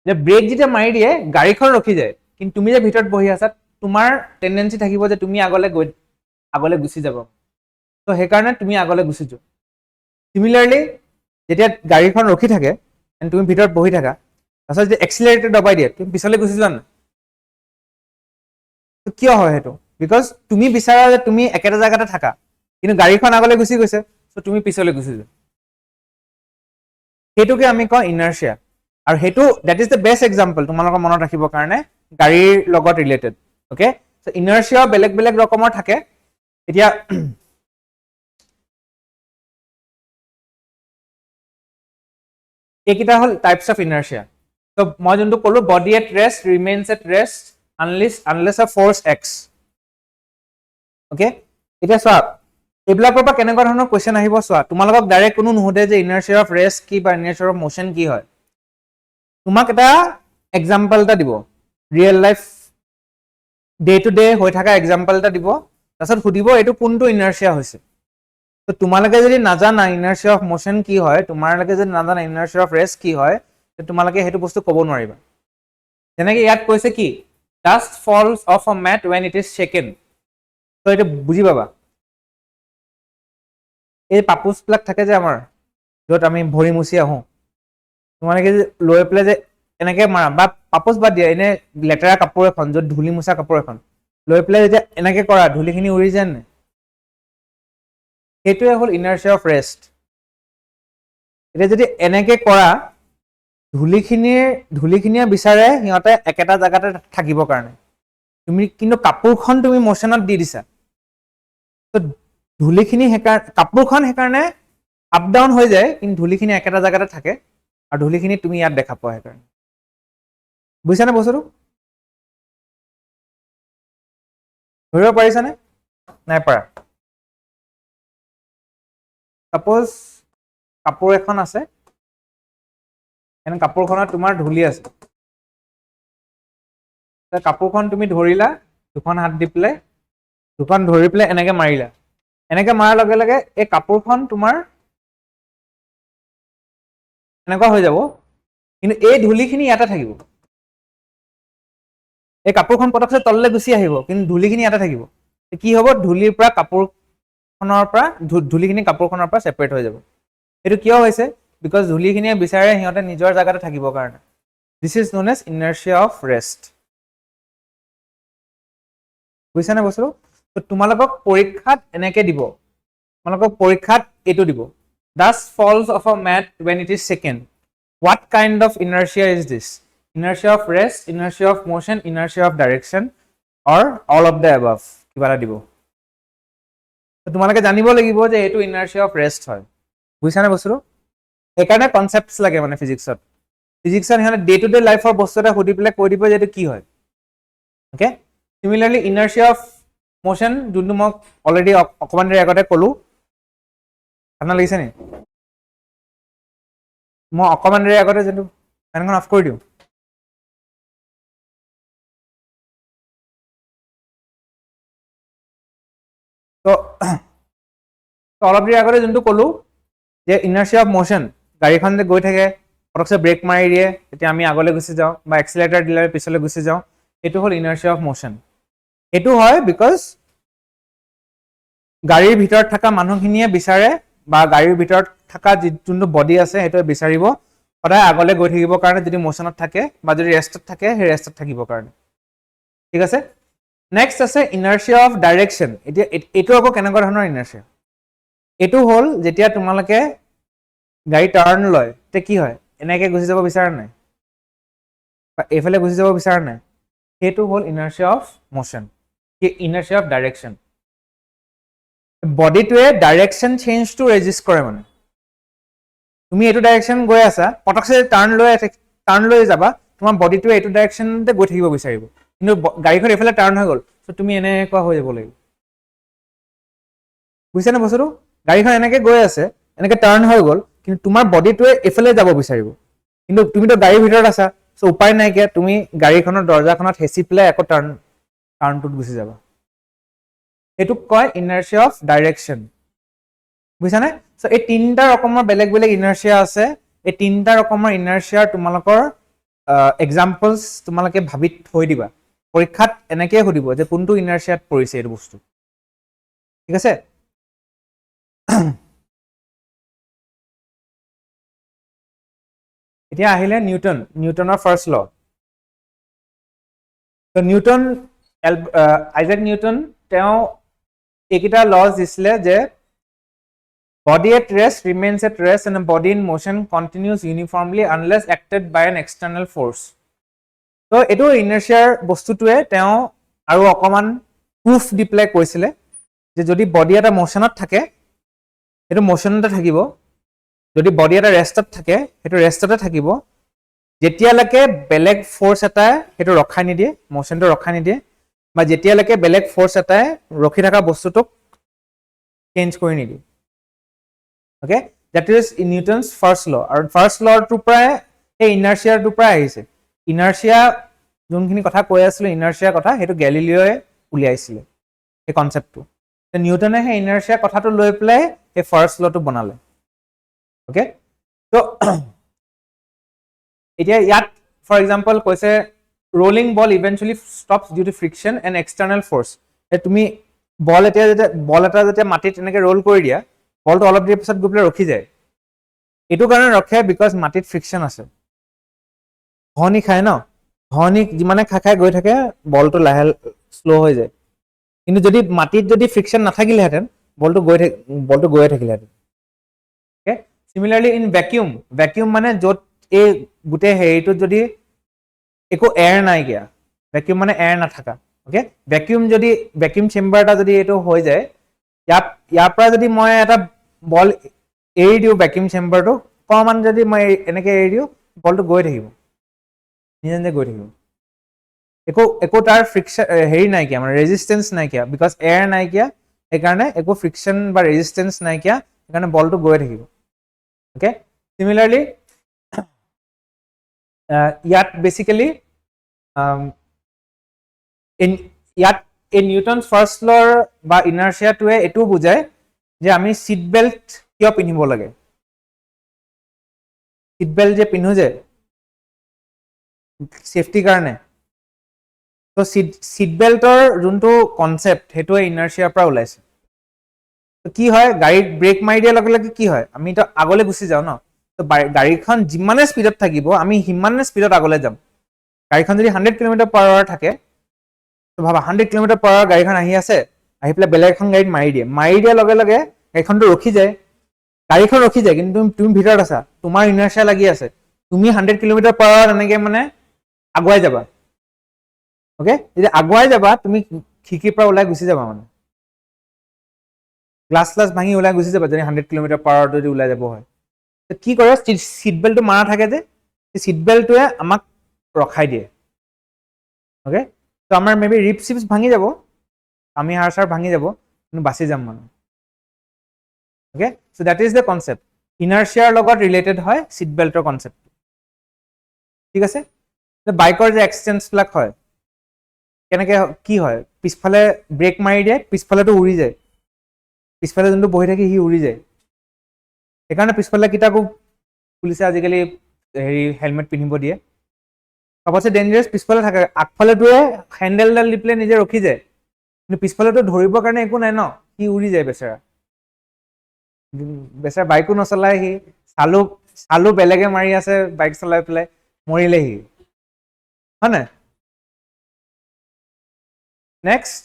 যে ব্ৰেক যেতিয়া মাৰি দিয়ে গাড়ীখন ৰখি যায় কিন্তু তুমি যে ভিতৰত বহি আছা তোমাৰ টেন্ডেন্সি থাকিব যে তুমি আগলৈ গুচি যাব তো সেইকাৰণে তুমি আগলৈ গুচি যোৱা সিমিলাৰলি যেতিয়া গাড়ীখন ৰখি থাকে এণ্ড তুমি ভিতৰত বহি থাকা তাৰপিছত যেতিয়া এক্সিলাৰেটৰ দবাই দিয়ে তুমি পিছলৈ গুচি যোৱা না কিয় হয় সেইটো বিকজ তুমি বিচাৰা যে তুমি একেটা জায়গাতে থাকা কিন্তু গাড়ীখন আগলৈ গুচি গৈছে সো তুমি পিছলৈ গুচি যোৱা সেইটোকে আমি কওঁ ইনাৰ্চিয়া আৰু সেইটো that is the best example তোমালোকৰ মনত ৰাখিবৰ কাৰণে গাড়ীৰ লগত ৰিলেটেড ওকে সো ইনাৰ্চিয়া বেলেগ বেলেগ ৰকমৰ থাকে এতিয়া এইকেইটা হল টাইপস অফ ইনাৰ্চিয়া তো মই যোনটো ক'লো body at rest remains at rest unless a force acts okay এতিয়া চোৱা এইবিলাকৰ পৰা কেনেকুৱা ধৰণৰ কোৱেশ্চন আহিব চোৱা তোমালোকক ডাইৰেক্ট কোনো নুহুদে যে ইনাৰ্চিয়া অফ ৰেষ্ট কি বা ইনাৰ্চিয়া অফ মোশন কি হয় তোমাক এটা এক্সাম্পল এটা দিব real life day to day হৈ থকা এক্সাম্পল এটা দিব তাৰপিছত সুধিব এইটো কোনটো ইনাৰ্চিয়া হৈছে তো তোমালোকে যদি নাজানা ইনাৰ্চিয়া অফ মোশন কি হয় তোমালোকে যদি নাজানা ইনাৰ্চিয়া অফ ৰেষ্ট কি হয় তোমালোকে সেইটো বস্তু ক'ব নোৱাৰিবা যেনেকৈ ইয়াত কৈছে কি Dust falls off a mat when it is shaken. So এটা বুজি পাবা এই পাপুছবিলাক থাকে যে আমাৰ যত আমি ভৰি মুছি আহো তোমালোকে লৈ পেলে যে এনেকে মাৰা বা পাপুছ বাদ দিয়া এনে লেতেৰা কাপোৰ এখন যত ধুলি মুছা কাপোৰ এখন লৈ পেলে যে এনেকে কৰা ধুলিখিনি উৰি যায় নাই সেইটোৱে হ'ল ইনাৰ্চিয়া অফ ৰেষ্ট এতিয়া যদি এনেকে কৰা ধুলিখিনিয়ে বিচাৰে সিহঁতে একেটা জায়গাতে থাকিবৰ কাৰণে তুমি কিন্তু কাপোৰখন তুমি মোশনত দি দিছা তো ধুলিখিনি কাপোৰখন সেইকাৰণে আপ ডাউন হৈ যায় কিন্তু ধুলিখিনি একেটা জায়গাতে থাকে আৰু ধুলিখিনি তুমি ইয়াত দেখা পোৱা সেইকাৰণে বুজিছানে বস্তুটো ধৰিব পাৰিছানে নাই পৰা সাপোজ কাপোৰ এখন আছে এনে কাপোৰখনত তোমাৰ ধুলি আছে কাপোৰখন তুমি ধৰিলা দুখন হাত দি পেলাই দুখন ধৰি পেলাই এনেকে মাৰিলা এনেকে মাৰাৰ লগে লগে এই কাপোৰখন তোমাৰ এনেকুৱা হৈ যাব কিন্তু এই ধুলিখিনি ইয়াতে থাকিব এই কাপোৰখন পটকছে তললৈ গুচি আহিব কিন্তু ধুলিখিনি ইয়াতে থাকিব কি হ'ব ধুলিৰ পৰা ধুলিখিনি কাপোৰখনৰ পৰা সেপাৰেট হৈ যাব এইটো কিয় হৈছে বিকজ ধুলিখিনিয়ে বিচাৰে সিহঁতে নিজৰ জায়গাতে থাকিবৰ কাৰণে this is known as inertia of rest বুজিছানে বস্তুটো তো তোমালোকক পৰীক্ষাত এনেকে দিব তোমালোকক পৰীক্ষাত এইটো দিব dust falls off a mat when it is shaken what kind of inertia is this inertia of rest inertia of motion inertia of direction or all of the above কিবা এটা দিব তো তোমালোকে জানিব লাগিব যে এইটো inertia of rest হয় বুজিছানে বস্তুটো এইকাৰণে কনসেপ্টছ লাগে মানে ফিজিক্সত সিহঁতে ডে টু ডে লাইফৰ বস্তু এটা সুধি পেলাই কৈ দিব যে এইটো কি হয় ওকে সিমিলাৰলি ইনাৰ্চিয়া অফ মোশন যোনটো মই অলৰেডি অকমান দেৰি আগতে ক'লো ঠাণ্ডা লাগিছে নি মই অকণমান দেৰি আগতে যোনটো ফেনখন অফ কৰি দিওঁ তো অলপ দেৰি আগতে যোনটো ক'লো যে ইনাৰ্চিয়া অফ মোশ্যন গাড়ীখন যে গৈ থাকে পটকছে ব্ৰেক মাৰি দিয়ে তেতিয়া আমি আগলৈ গুচি যাওঁ বা এক্সিলেটাৰ দিলে পিছলৈ গুচি যাওঁ এইটো হ'ল ইনাৰ্চিয়া অফ মোশ্যন এইটো হয় বিকজ গাড়ীৰ ভিতৰত থকা মানুহখিনিয়ে বিচাৰে বা গাড়ীৰ ভিতৰত থকা যোনটো বডি আছে সেইটোৱে বিচাৰিব সদায় আগলৈ গৈ থাকিবৰ কাৰণে যদি মোশ্যনত থাকে বা যদি ৰেষ্টত থাকে সেই ৰেষ্টত থাকিবৰ কাৰণে ঠিক আছে নেক্সট আছে ইনাৰ্চিয়া অফ ডাইৰেকশ্যন এতিয়া এইটো আকৌ কেনেকুৱা ধৰণৰ ইনাৰ্চিয়া এইটো হ'ল যেতিয়া তোমালোকে গাড়ী টাৰ্ণ লয় তেতিয়া কি হয় এনেকৈ গুচি যাব বিচাৰা নাই বা এইফালে গুচি যাব বিচাৰা নাই সেইটো হ'ল inertia of motion inertia of direction বডিটোৱে ডাইৰেকশ্যন চেঞ্জটো ৰেজিষ্ট কৰে মানে তুমি এইটো ডাইৰেকশ্যন গৈ আছা পটকছে টাৰ্ণ লৈ যাবা তোমাৰ বডিটোৱে এইটো ডাইৰেকশ্যনতে গৈ থাকিব বিচাৰিব কিন্তু গাড়ীখন এইফালে টাৰ্ণ হৈ গ'ল চ' তুমি এনেকুৱা হৈ যাব লাগিব বুজিছানে বস্তুটো গাড়ীখন এনেকৈ গৈ আছে এনেকৈ টাৰ্ণ হৈ গ'ল কিন্তু তোমাৰ বডিটোৱে এইফালে যাব বিচাৰিব কিন্তু তুমিতো গাড়ীৰ ভিতৰত আছা চ' উপায় নাইকিয়া তুমি গাড়ীখনৰ দৰ্জাখনত হেঁচি পেলাই আকৌ টাৰ্ণটোত গুচি যাবা এইটোক কয় ইনাৰ্চিয়া অফ ডাইৰেকশ্যন বুজিছানে চ' এই তিনিটা ৰকমৰ বেলেগ বেলেগ ইনাৰ্চিয়া আছে এই তিনিটা ৰকমৰ ইনাৰ্চিয়াৰ তোমালোকৰ এক্সাম্পলছ তোমালোকে ভাবি থৈ দিবা পৰীক্ষাত এনেকৈ সুধিব যে কোনটো ইনাৰ্চিয়াত পৰিছে এইটো বস্তু ঠিক আছে এতিয়া আহিলে নিউটনৰ first law Newton Isaac Newton তেওঁ এইকেইটা লজ দিছিলে যে body at rest remains at rest and a body in motion continues uniformly unless acted by an external force তো এইটো ইনাৰ্চিয়াৰ বস্তুটোৱে তেওঁ আৰু অকণমান প্ৰুফ দি পেলাই কৈছিলে যে যদি বডি এটা মোশ্যনত থাকে সেইটো মোশ্যনতে থাকিব যদি বডি এটা ৰেষ্টত থাকে সেইটো ৰেষ্টতে থাকিব যেতিয়ালৈকে বেলেগ ফ'ৰ্চ এটাই সেইটো ৰখাই নিদিয়ে মোশ্যনটো ৰখাই নিদিয়ে বা যেতিয়ালৈকে বেলেগ ফ'ৰ্চ এটাই ৰখি থকা বস্তুটোক চেঞ্জ কৰি নিদিয়ে okay that is Newton's first law আৰু ফাৰ্ষ্ট লটোৰ পৰাই সেই ইনাৰ্চিয়াৰটোৰ পৰাই আহিছে ইনাৰ্চিয়া যোনখিনি কথা কৈ আছিলোঁ ইনাৰ্চিয়াৰ কথা সেইটো গেলিলিঅ'ই উলিয়াইছিলে সেই কনচেপ্টটো নিউটনে সেই ইনাৰ্চিয়া কথাটো লৈ পেলাই সেই ফাৰ্ষ্ট লটো বনালে অ'কে ত' এতিয়া ইয়াত ফৰ এক্সাম্পল কৈছে rolling ball eventually stops due to friction and external force তুমি বল এটা যেতিয়া মাটিত এনেকৈ ৰোল কৰি দিয়া বলটো অলপ দেৰি পিছত গৈ পেলাই ৰখি যায় এইটো কাৰণে ৰখে বিকজ মাটিত ফ্ৰিকশ্যন আছে ঘহনি খায় ন ঘহনি যিমানে খাই গৈ থাকে বলটো লাহে শ্ল' হৈ যায় কিন্তু যদি মাটিত যদি ফ্ৰিকশ্যন নাথাকিলেহেঁতেন বলটো গৈয়ে থাকিলেহেঁতেন অ'কে চিমিলাৰলি ইন ভেকিউম মানে য'ত এই গোটেই হেৰিটোত যদি একো এয়াৰ নাইকিয়া ভেকিউম মানে এয়াৰ নাথাকা অ'কে ভেকিউম চেম্বাৰ এটা যদি এইটো হৈ যায় ইয়াৰ পৰা যদি মই এটা বল এৰি দিওঁ ভেকিউম চেম্বাৰটো অকণমান যদি মই এনেকৈ এৰি দিওঁ বলটো গৈ থাকিব নিজে নিজে গৈ থাকিব একো তাৰ ফ্ৰিকশ্যন হেৰি নাইকিয়া মানে ৰেজিষ্টেঞ্চ নাইকিয়া বিকজ এয়াৰ নাইকিয়া সেইকাৰণে একো ফ্ৰিকশ্যন বা ৰেজিষ্টেঞ্চ নাইকিয়া সেইকাৰণে বলটো গৈ থাকিব অ'কে চিমিলাৰলি ইয়াত বেচিকেলি ইয়াত এই নিউটন ফাৰ্ষ্ট লৰ বা ইনাৰ্চিয়াটোৱে এইটোও বুজায় যে আমি ছিট বেল্ট কিয় পিন্ধিব লাগে ছিট বেল্ট যে পিন্ধো যে ছেফটিৰ কাৰণে তো ছিট বেল্টৰ যোনটো কনচেপ্ট সেইটোৱে ইনাৰ্চিয়াৰ পৰা ওলাইছে কি হয় গাড়ীত ব্ৰেক মাৰি দিয়াৰ লগে লগে কি হয় আমিতো আগলৈ গুচি যাওঁ ন তো গাড়ীখন যিমানে স্পীডত থাকিব আমি সিমানে স্পীডত আগলৈ যাম গাড়ীখন যদি 100 km/h থাকে তো ভাবা 100 km/h গাড়ীখন আহি আছে আহি পেলাই বেলেগ এখন গাড়ীত মাৰি দিয়াৰ লগে লগে গাড়ীখনটো ৰখি যায় কিন্তু তুমি ভিতৰত আছা তোমাৰ ইনাৰ্চিয়া লাগি আছে তুমি 100 km/h এনেকৈ মানে আগুৱাই যাবা অ'কে যেতিয়া আগুৱাই যাবা তুমি খিৰিকীৰ পৰা ওলাই গুচি যাবা মানে গ্লাছ ভাঙি ওলাই গুচি যাবা যদি 100 km/h যদি ওলাই যাব হয় কি কৰে ছিট বেল্টটো মাৰা থাকে যে ছিট বেল্টটোৱে আমাক ৰখাই দিয়ে অ'কে তো আমাৰ মে বি ৰিপ চিপছ ভাঙি যাব আমি হাড় চাৰ ভাঙি যাব কিন্তু বাচি যাম মানে okay, so that is the concept. Inertia লগত related হয় seat belt ৰ concept, ঠিক আছে? বাইকৰ যে এক্সিডেন্টছ বিলাক হয় কেনেকে কি হয়, পিছফালে ব্ৰেক মাৰি দিয়ে, পিছফালেতো উৰি যায়, পিছফালে যোনটো বহি থাকে সি উৰি যায়, সেইকাৰণে পিছফালে কিটাকো পুলিচে আজিকালি হেৰি হেলমেট পিন্ধিব দিয়ে। সবতছে ডেঞ্জাৰাছ পিছফালে থাকে, আগফালেটোৱে হেণ্ডেলডাল দি পেলাই নিজে ৰখি যায়, কিন্তু পিছফালেতো ধৰিবৰ কাৰণে একো নাই ন, সি উৰি যায় বেচেৰা। বেচেৰা বাইকো নচলাই, সি চালু বেলেগে মাৰি আছে বাইক চলাই পেলাই, মৰিলে সি, হয় নাই? নেক্সট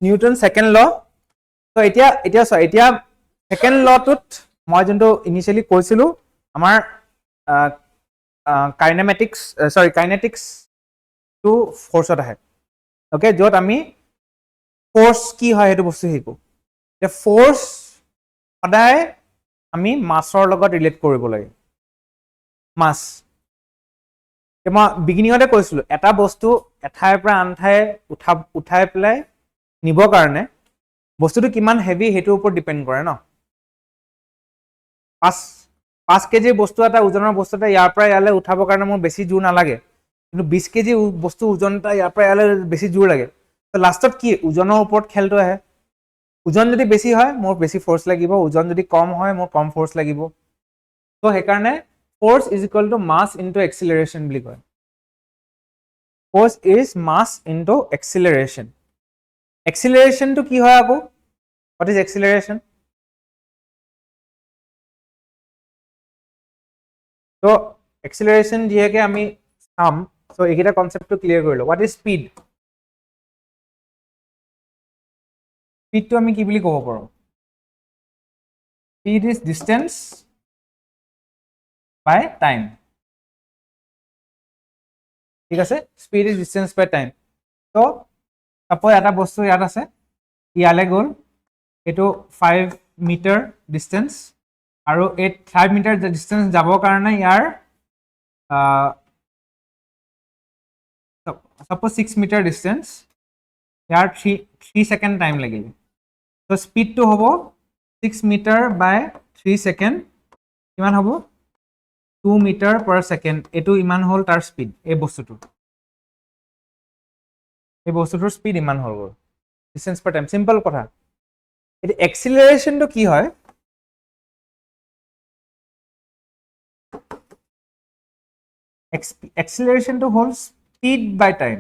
নিউটন ছেকেণ্ড ল। তো এতিয়া ছেকেণ্ড লটোত মই যোনটো ইনিচিয়েলি কৈছিলোঁ আমাৰ কাইনেটিক্স টু ফ'ৰ্চত আহে, অ'কে, য'ত আমি ফ'ৰ্চ কি হয় সেইটো বস্তু শিকোঁ। এতিয়া ফ'ৰ্চ সদায় আমি মাছৰ লগত ৰিলেট কৰিব লাগে, মাছ। মই বিগিনিঙতে কৈছিলোঁ এটা বস্তু এঠাইৰ পৰা আন ঠাই উঠাই পেলাই নিবৰ কাৰণে বস্তুটো কিমান হেভি সেইটোৰ ওপৰত ডিপেণ্ড কৰে ন। 5 কেজি বস্তু এটা ওজনৰ বস্তু এটা ইয়াৰ পৰা ইয়ালৈ উঠাবৰ কাৰণে মোৰ বেছি জোৰ নালাগে, কিন্তু 20 কেজি বস্তু ওজন এটা ইয়াৰ পৰা ইয়ালৈ বেছি জোৰ লাগে। লাষ্টত কি ওজনৰ ওপৰত খেলটো আহে। ওজন যদি বেছি হয় মোৰ বেছি ফ'ৰ্চ লাগিব, ওজন যদি কম হয় মোৰ কম ফ'ৰ্চ লাগিব। তো সেইকাৰণে force is equal to mass into acceleration বুলি কয়। Force is mass into acceleration. এক্সিলাৰেশ্যনটো কি হয় আকৌ? What is acceleration? তো এক্সিলাৰেশ্যন যিহেকে আমি চাম, চ' এইকেইটা কনচেপ্টটো ক্লিয়াৰ কৰিলোঁ। What is speed? স্পীডটো আমি কি বুলি ক'ব পাৰোঁ? Speed is distance by time, ঠিক আছে? Speed is distance by time. তো চাপ'জ এটা বস্তু ইয়াত আছে, ইয়ালৈ গ'ল, এইটো 5 মিটাৰ ডিষ্টেঞ্চ, আৰু এই 5 মিটাৰ ডিষ্টেঞ্চ যাবৰ কাৰণে ইয়াৰ চাপ'জ 6 মিটাৰ ডিষ্টেঞ্চ, ইয়াৰ 3 ছেকেণ্ড টাইম লাগিলে। তো স্পীডটো হ'ব 6 মিটাৰ বাই 3 ছেকেণ্ড, কিমান হ'ব? 2 মিটাৰ পাৰ ছেকেণ্ড। এইটো ইমান হ'ল তাৰ স্পীড, এই বস্তুটোৰ স্পীড ইমান হৈ গ'ল, ডিষ্টেঞ্চ পাৰ টাইম, চিম্পল কথা। এতিয়া এক্সিলাৰেশ্যনটো কি হয়? এক্সিলাৰেশ্যনটো হ'ল স্পীড বাই টাইম।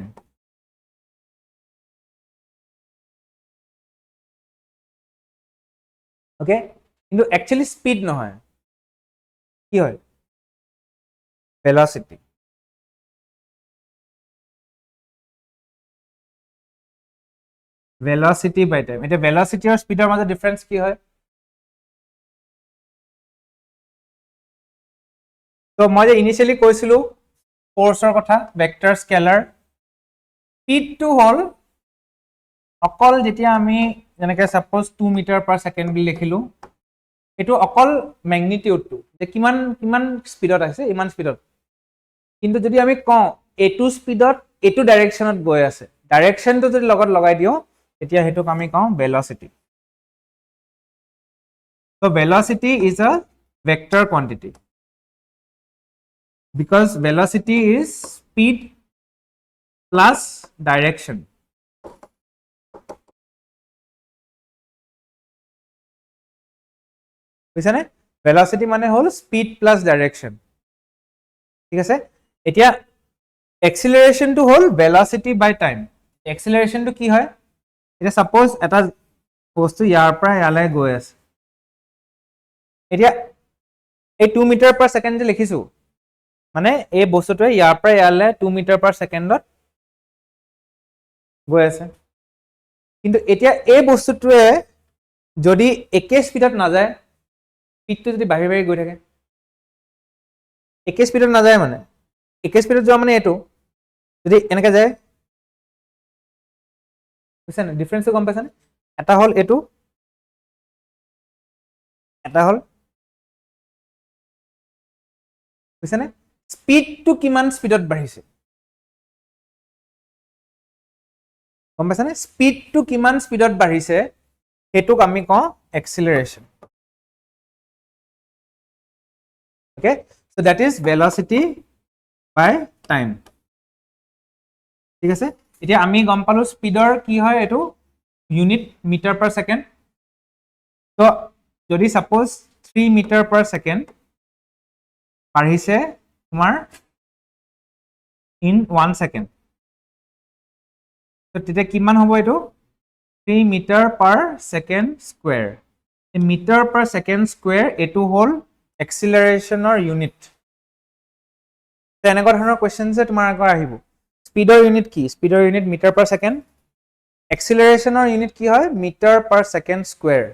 অ'কে, কিন্তু একচুৱেলি স্পীড নহয়, কি হয়? ভেলচিটি। ভেলচিটি বাই টাইম। এতিয়া ভেলচিটি আৰু স্পীডৰ মাজত ডিফাৰেঞ্চ কি হয়? তো মই যে ইনিচিয়েলি কৈছিলোঁ ফ'ৰ্চৰ কথা, ভেক্টৰ স্কেলাৰ। স্পীডটো হ'ল অকল যেতিয়া আমি যেনেকে চাপ'জ 2 মিটাৰ পাৰ ছেকেণ্ড বুলি লিখিলোঁ, এইটো অকল মেগনিটিউডটো যে কিমান স্পীডত আছে, ইমান স্পীডত। কিন্তু যদি আমি কওঁ এইটো স্পীডত এইটো ডাইৰেকশ্যনত গৈ আছে, ডাইৰেকশ্যনটো যদি লগত লগাই দিওঁ তেতিয়া সেইটোক আমি কওঁ velocity. So velocity is a vector quantity because velocity is speed plus direction. বুজিছানে? ভেলচিটি মানে হ'ল স্পীড প্লাছ ডাইৰেকশ্যন, ঠিক আছে? এতিয়া এক্সিলাৰেশ্যনটো হ'ল ভেলচিটি বাই টাইম। এক্সিলাৰেশ্যনটো কি হয়? এতিয়া চাপ'জ এটা বস্তু ইয়াৰ পৰা ইয়ালৈ গৈ আছে, এতিয়া এই 2 মিটাৰ পাৰ ছেকেণ্ড যে লিখিছোঁ, মানে এই বস্তুটোৱে ইয়াৰ পৰা ইয়ালৈ 2 মিটাৰ পাৰ ছেকেণ্ডত গৈ আছে। কিন্তু এতিয়া এই বস্তুটোৱে যদি একে স্পীডত নাযায়, স্পীডটো যদি বাঢ়ি বাঢ়ি গৈ থাকে, একে স্পীডত নাযায়, মানে একে স্পীডত যোৱা মানে এইটো যদি এনেকে যায়, বুজিছানে? ডিফাৰেঞ্চটো গম পাইছানে? এটা হ'ল এইটো, এটা হ'ল, বুজিছানে? স্পীডটো কিমান স্পীডত বাঢ়িছে, গম পাইছানে? স্পীডটো কিমান স্পীডত বাঢ়িছে সেইটোক আমি কওঁ এক্সিলাৰেশ্যন। Okay, so that is velocity by time. ঠিক আছে, এতিয়া আমি গম পালো স্পীডৰ কি হয় এটো ইউনিট মিটাৰ পাৰ সেকেন্ড। তো যদি সাপোজ 3 মিটাৰ পাৰ সেকেন্ড বাঢ়িছে তোমাৰ in 1 second, তো তেতিয়া কিমান হ'ব এটো 3 metre per second square. Metre per second square এটো হ'ল এক্সিলাৰেশনৰ ইউনিট। তেনেকুৱা ধৰণৰ কোৱেশ্চনছে তোমাৰ আগৰ আহিব। স্পীডৰ ইউনিট কি? স্পীডৰ ইউনিট মিটাৰ পাৰ সেকেন্ড। এক্সিলাৰেশনৰ ইউনিট কি হয়? Metre per second square.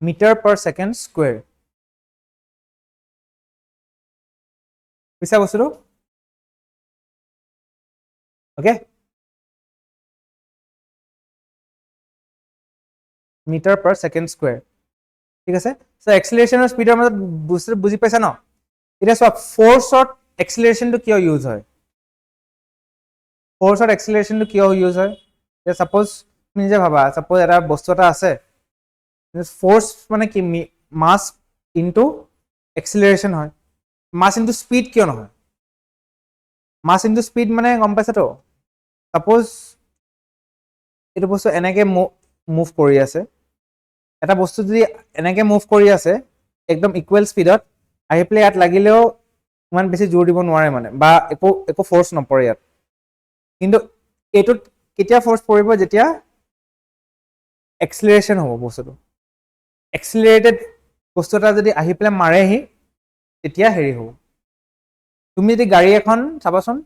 Metre per second square. বুঝা বস্তুটো? Okay, metre per second square. ঠিক আছে, সো এক্সিলাৰেশনৰ স্পীডৰ মাজত বুজি পাইছা ন? এটা সব ফোর্সত এক্সিলারেশনটো কিয় ইউজ হয়? ফোর্সত এক্সিলারেশনটো কিয় ইউজ হয়? যে সাপোজ তুমি যে ভাবা সাপোজ এটা বস্তু এটা আছে, ফোর্স মানে কি মাস ইনটু এক্সিলারেশন হয়। মাস ইনটু স্পিড কিয় নহয়? মাস ইনটু স্পিড মানে গম পাইছা তো? সাপোজ এটা বস্তু এনেকে মুভ কৰি আছে, এটা বস্তু যদি এনেকে মুভ কৰি আছে একদম ইকুৱেল স্পিডত, আহি পেলাই ইয়াত লাগিলেও ইমান বেছি জোৰ দিব নোৱাৰে মানে, বা একো ফোৰ্স নপৰে ইয়াত। কিন্তু এইটোত কেতিয়া ফোৰ্স পৰিব? যেতিয়া এক্সিলাৰেশন হ'ব বস্তুটো। এক্সিলাৰেটেড বস্তু এটা যদি আহি পেলাই মাৰেহি তেতিয়া হেৰি হ'ব। তুমি যদি গাড়ী এখন চাবাচোন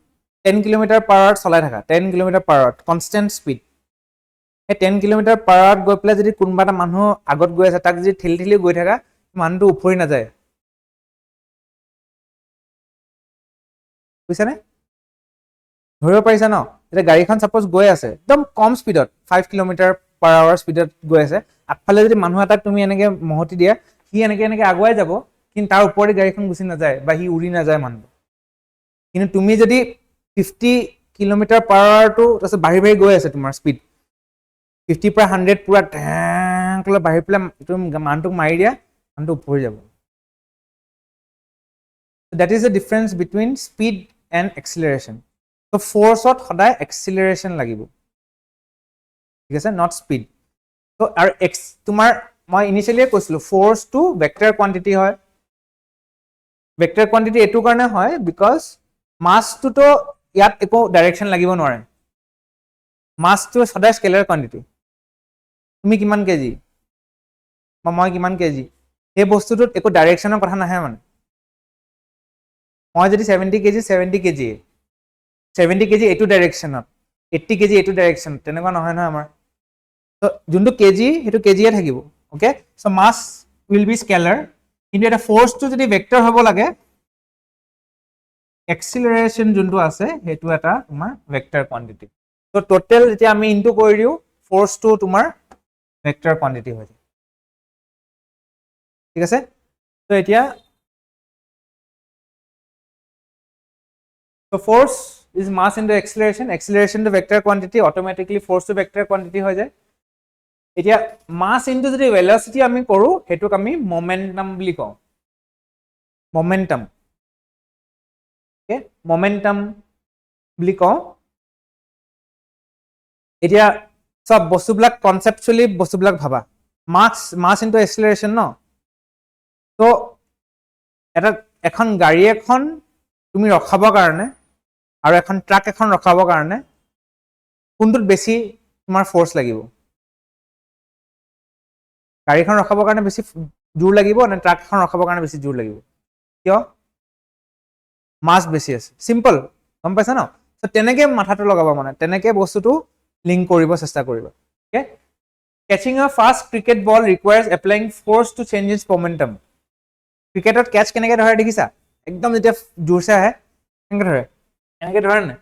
10 কিলোমিটাৰ পাৰ আৱাৰত চলাই থাকা, 10 কিলোমিটাৰ পাৰ আৱাৰত কনষ্টেণ্ট স্পীড, সেই 10 কিলোমিটাৰ পাৰ আৱাৰত গৈ পেলাই যদি কোনোবা এটা মানুহ আগত গৈ আছে, তাক যদি ঠেলি ঠেলি গৈ থাকা, মানুহটো উফৰি নাযায়। বুজিছানে? ধৰিব পাৰিছা ন? এতিয়া গাড়ীখন সাপোজ গৈ আছে একদম কম স্পীডত 5 কিলোমিটাৰ পাৰ আৱাৰ স্পীডত গৈ আছে, আগফালে যদি মানুহ এটাক তুমি এনেকে মহতি দিয়া, সি এনেকে এনেকে আগুৱাই যাব, কিন্তু তাৰ ওপৰেদি গাড়ীখন গুচি নাযায় বা সি উৰি নাযায় মানুহটো। কিন্তু তুমি যদি 50 কিলোমিটাৰ পাৰ আৱাৰটো তাৰপিছত বাঢ়ি বাঢ়ি গৈ আছে তোমাৰ স্পীড, 50 পৰা 100 পুৰা ঢেঁকলৈ বাঢ়ি পেলাই তুমি মানুহটোক মাৰি দিয়া, মানুহটো উফৰি যাব। That is the difference between speed and acceleration. So ফোর্সত সদায় এক্সিলাৰেশন লাগিব, ঠিক আছে, নট স্পীড। তো আৰু তোমাৰ মই ইনিচিয়েলিয়ে কৈছিলো ফোৰ্সটো ভেক্টৰ কোৱান্টিটি হয়। ভেক্টৰ কোৱান্টিটি এইটো কাৰণে হয় বিকজ মাছটোতো ইয়াত একো ডাইৰেকশন লাগিব নোৱাৰে। মাছটো সদায় স্কেলাৰ কোৱান্টিটি। তুমি কিমান কেজি বা মই কিমান কেজি, সেই বস্তুটোত একো ডাইৰেকশনৰ কথা নাহে মানে। মই যদি 70 কেজি 70 কেজি, 70 কেজি এইটো ডাইৰেকশনত, 80 কেজি এইটো ডাইৰেকশনত, তেনেকুৱা নহয় নহয় আমাৰ। তো যোনটো কেজি সেইটো কেজিয়ে থাকিব। Okay, so mass will be scalar, কিন্তু এটা ফোৰ্সটো যদি ভেক্টৰ হ'ব লাগে, এক্সিলাৰেশন যোনটো আছে সেইটো এটা তোমাৰ ভেক্টৰ কোৱান্টিটি। তো টোটেল যেতিয়া আমি ইনটু কৰি দিও, ফোৰ্সটো তোমাৰ ভেক্টৰ কোৱান্টিটি হৈ যায়। ঠিক আছে, তো এতিয়া so force is mass into acceleration, acceleration to vector quantity, automatically force to vector quantity হৈ যায়। এতিয়া mass into যদি velocity আমি কৰো, হেতুক আমি momentum বুলি কওঁ। momentum, okay, momentum বুলি কওঁ। এতিয়া সব বস্তুবিলাক কনসেপচুয়ালি বস্তুবিলাক ভাবা, mass into acceleration ন। তো এটা এখন গাড়ী এখন তুমি ৰখাবৰ কাৰণে আৰু এখন ট্ৰাক এখন ৰখাবৰ কাৰণে কোনটোত বেছি তোমাৰ ফোৰ্স লাগিব? গাড়ীখন ৰখাবৰ কাৰণে বেছি জোৰ লাগিব নে ট্ৰাক এখন ৰখাবৰ কাৰণে বেছি জোৰ লাগিব? কিয়? মাছ বেছি আছে, সিম্পল, গম পাইছা ন? তো তেনেকে মাথাটো লগাব, মানে তেনেকে বস্তুটো লিংক কৰিব চেষ্টা কৰিবা। Okay, catching a fast cricket ball requires applying force to change its momentum. ক্ৰিকেটত কেচ কেনেকে ধৰে দেখিছা? একদম যেতিয়া জোৰছে আহে কেনেকে ধৰে, এনেকে ধৰে নাই?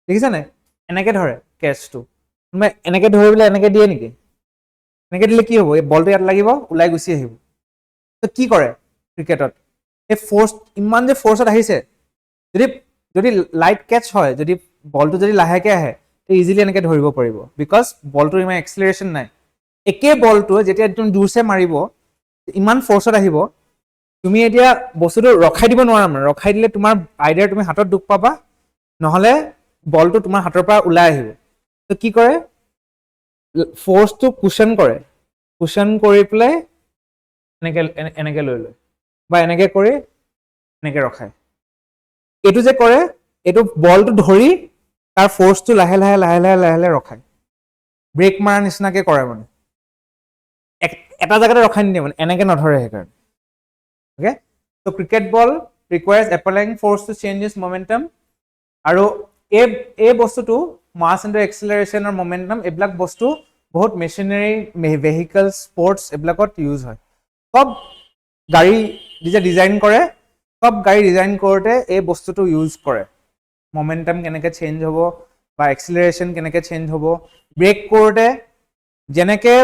দেখিছা নাই? এনেকে ধৰে কেচটো। মানে এনেকে ধৰিবলৈ এনেকে দিয়ে নেকি? এনেকে দিলে কি হ'ব? এই বলটো ইয়াত লাগিব, ওলাই গুচি আহিব। তো কি কৰে ক্ৰিকেটত? এই ফোর্স ইমান যে ফোর্সত আহিছে, যদি যদি লাইট কেচ হয়, যদি বলটো যদি লাহেকে আহে, তো ইজিলি এনেকে ধৰিব পাৰিব, বিকজ বলটোৰ ইমান এক্সিলাৰেশন নাই। একে বলটো যেতিয়া একদম জোৰছে মাৰিব, ইমান ফ'ৰ্চত আহিব তুমি এতিয়া বস্তুটো ৰখাই দিব নোৱাৰা মানে ৰখাই দিলে তোমাৰ আইডিয়াৰ তুমি হাতত দুখ পাবা নহ'লে বলটো তোমাৰ হাতৰ পৰা ওলাই আহিব তো কি কৰে ফ'ৰ্চটো কুশ্যন কৰে কুশ্যন কৰি পেলাই এনেকে লৈ লয় বা এনেকে কৰি এনেকে ৰখায় এইটো যে কৰে এইটো বলটো ধৰি তাৰ ফ'ৰ্চটো লাহে লাহে লাহে লাহে লাহে লাহে ৰখায় ব্ৰেক মাৰা নিচিনাকে কৰে মানে এটা জেগাতে ৰখাই নিদিয়ে মানে এনেকে নধৰে সেইকাৰণে অ'কে ত' cricket ball requires applying force to change its momentum আৰু এই বস্তুটো মাছ এণ্ড এক্সিলাৰেশ্যন আৰু মমেণ্টাম এইবিলাক বস্তু বহুত মেচিনাৰী ভেহিকল স্পৰ্টছ এইবিলাকত ইউজ হয় চব গাড়ী যে ডিজাইন কৰে চব গাড়ী ডিজাইন কৰোঁতে এই বস্তুটো ইউজ কৰে মমেণ্টাম কেনেকৈ চেঞ্জ হ'ব বা এক্সিলাৰেশ্যন কেনেকৈ চেঞ্জ হ'ব ব্ৰেক কৰোঁতে যেনেকৈ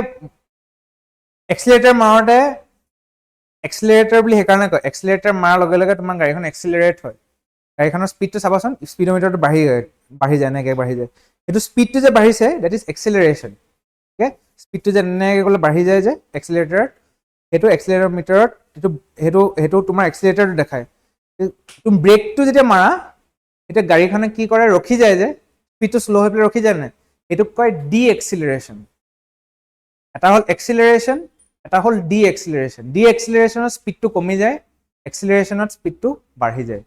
এক্সিলেটাৰ মাৰোঁতে এক্সিলেটাৰ বুলি সেইকাৰণে কয় এক্সিলেটাৰ মাৰাৰ লগে লগে তোমাৰ গাড়ীখন এক্সিলাৰেট হয় গাড়ীখনৰ স্পীডটো চাবাচোন স্পীডোমিটাৰটো বাঢ়ি যায় এনেকৈ বাঢ়ি যায় সেইটো স্পীডটো যে বাঢ়িছে ডেট ইজ এক্সিলাৰেশ্যন অ'কে স্পীডটো যে এনেকৈ গ'লে বাঢ়ি যায় যে এক্সিলেটাৰত সেইটো এক্সিলেটাৰ মিটাৰত সেইটো তোমাৰ এক্সিলেটাৰটো দেখায় তুমি ব্ৰেকটো যেতিয়া মাৰা এতিয়া গাড়ীখনে কি কৰে ৰখি যায় যে স্পীডটো শ্ল' হৈ পেলাই ৰখি যায় নাই এইটোক কয় ডি এক্সিলাৰেশ্যন এটা হ'ল এক্সিলাৰেশ্যন এটা হ'ল ডি এক্সিলাৰেশ্যনৰ স্পীডটো কমি যায় এক্সিলাৰেশ্যনত স্পীডটো বাঢ়ি যায়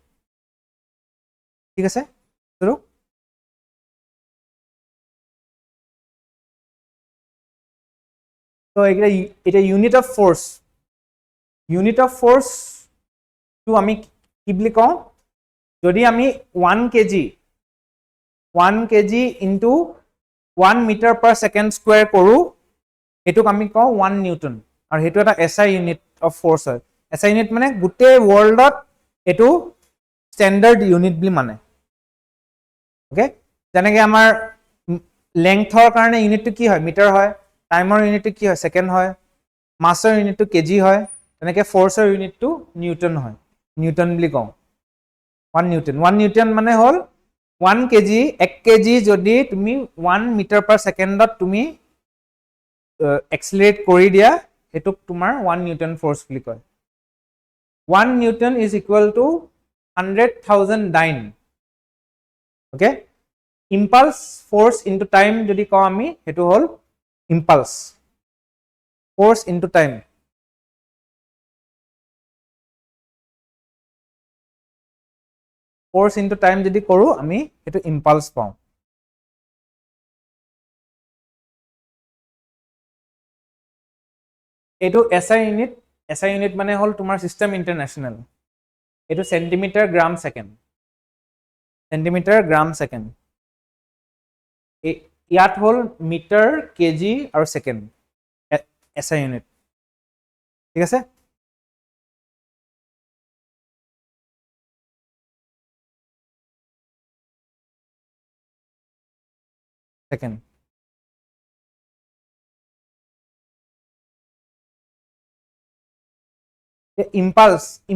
ঠিক আছে তো এতিয়া ইউনিট অফ ফ'ৰ্চটো আমি কি বুলি কওঁ যদি আমি 1 kg into 1 metre per second square কৰোঁ সেইটোক আমি কওঁ 1 নিউটন আৰু সেইটো এটা SI ইউনিট অফ ফ'ৰ্চ হয় SI ইউনিট মানে গোটেই ৱৰ্ল্ডত এইটো ষ্টেণ্ডাৰ্ড ইউনিট বুলি মানে অ'কে যেনেকৈ আমাৰ লেংথৰ কাৰণে ইউনিটটো কি হয় মিটাৰ হয় টাইমৰ ইউনিটটো কি হয় ছেকেণ্ড হয় মাছৰ ইউনিটটো কেজি হয় তেনেকৈ ফ'ৰ্চৰ ইউনিটটো নিউটন হয় নিউটন বুলি কওঁ 1 নিউটন মানে হ'ল 1 কেজি 1 কেজি যদি তুমি 1 মিটাৰ পাৰ ছেকেণ্ডত তুমি এক্সিলেৰেট কৰি দিয়া সেইটোক তোমাৰ 1 নিউটন ফ'ৰ্চ বুলি কয় 1 newton is equal to 100,000 dyne okay impulse force into time যদি কওঁ আমি সেইটো হ'ল impulse force into time force into time যদি কৰোঁ আমি সেইটো ইম্পালছ পাওঁ এইটো SI ইউনিট মানে হ'ল তোমাৰ চিষ্টেম ইণ্টাৰনেশ্যনেল এইটো চেণ্টিমিটাৰ গ্ৰাম ছেকেণ্ড ইয়াত হ'ল মিটাৰ কেজি আৰু ছেকেণ্ড SI ইউনিট ঠিক আছে ছেকেণ্ড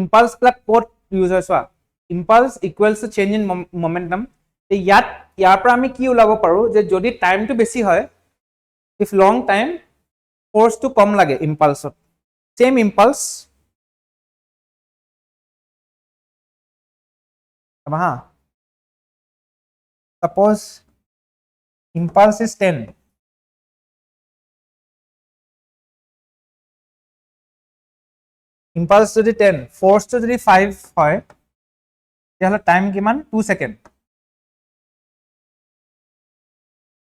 ইম্পালছবিলাক ক'ত ইউজ হয় চোৱা impulse equals to change in momentum ইয়াৰ পৰা আমি কি ওলাব পাৰোঁ যে যদি টাইমটো বেছি হয় ইফ লং টাইম ফ'ৰ্চটো কম লাগে ইম্পালছত চেম ইম্পালছ হা suppose impulse is 10 impulse যদি 10 force to যদি 5 হয় তেতিয়াহ'লে টাইম কিমান 2 ছেকেণ্ড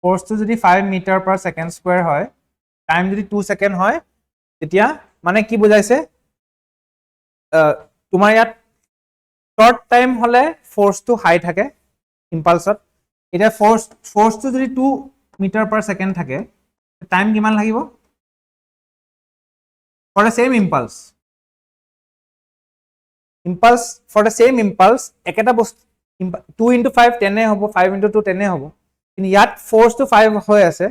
force to যদি 5 মিটাৰ পাৰ ছেকেণ্ড স্কুৱেৰ হয় টাইম যদি 2 ছেকেণ্ড হয় তেতিয়া মানে কি বুজাইছে তোমাৰ ইয়াত শ্বৰ্ট টাইম হ'লে ফ'ৰ্চটো হাই থাকে ইম্পালছত এতিয়া ফ'ৰ্চটো যদি 2 মিটাৰ পাৰ ছেকেণ্ড থাকে টাইম কিমান লাগিব for the same impulse for the same impulse একেটা বস্তু 2 ইনটু 5 10 হ'ব 5 ইনটু 2 10 হ'ব কিন্তু ইয়াত ফ'ৰ্চটো 5 হৈ আছে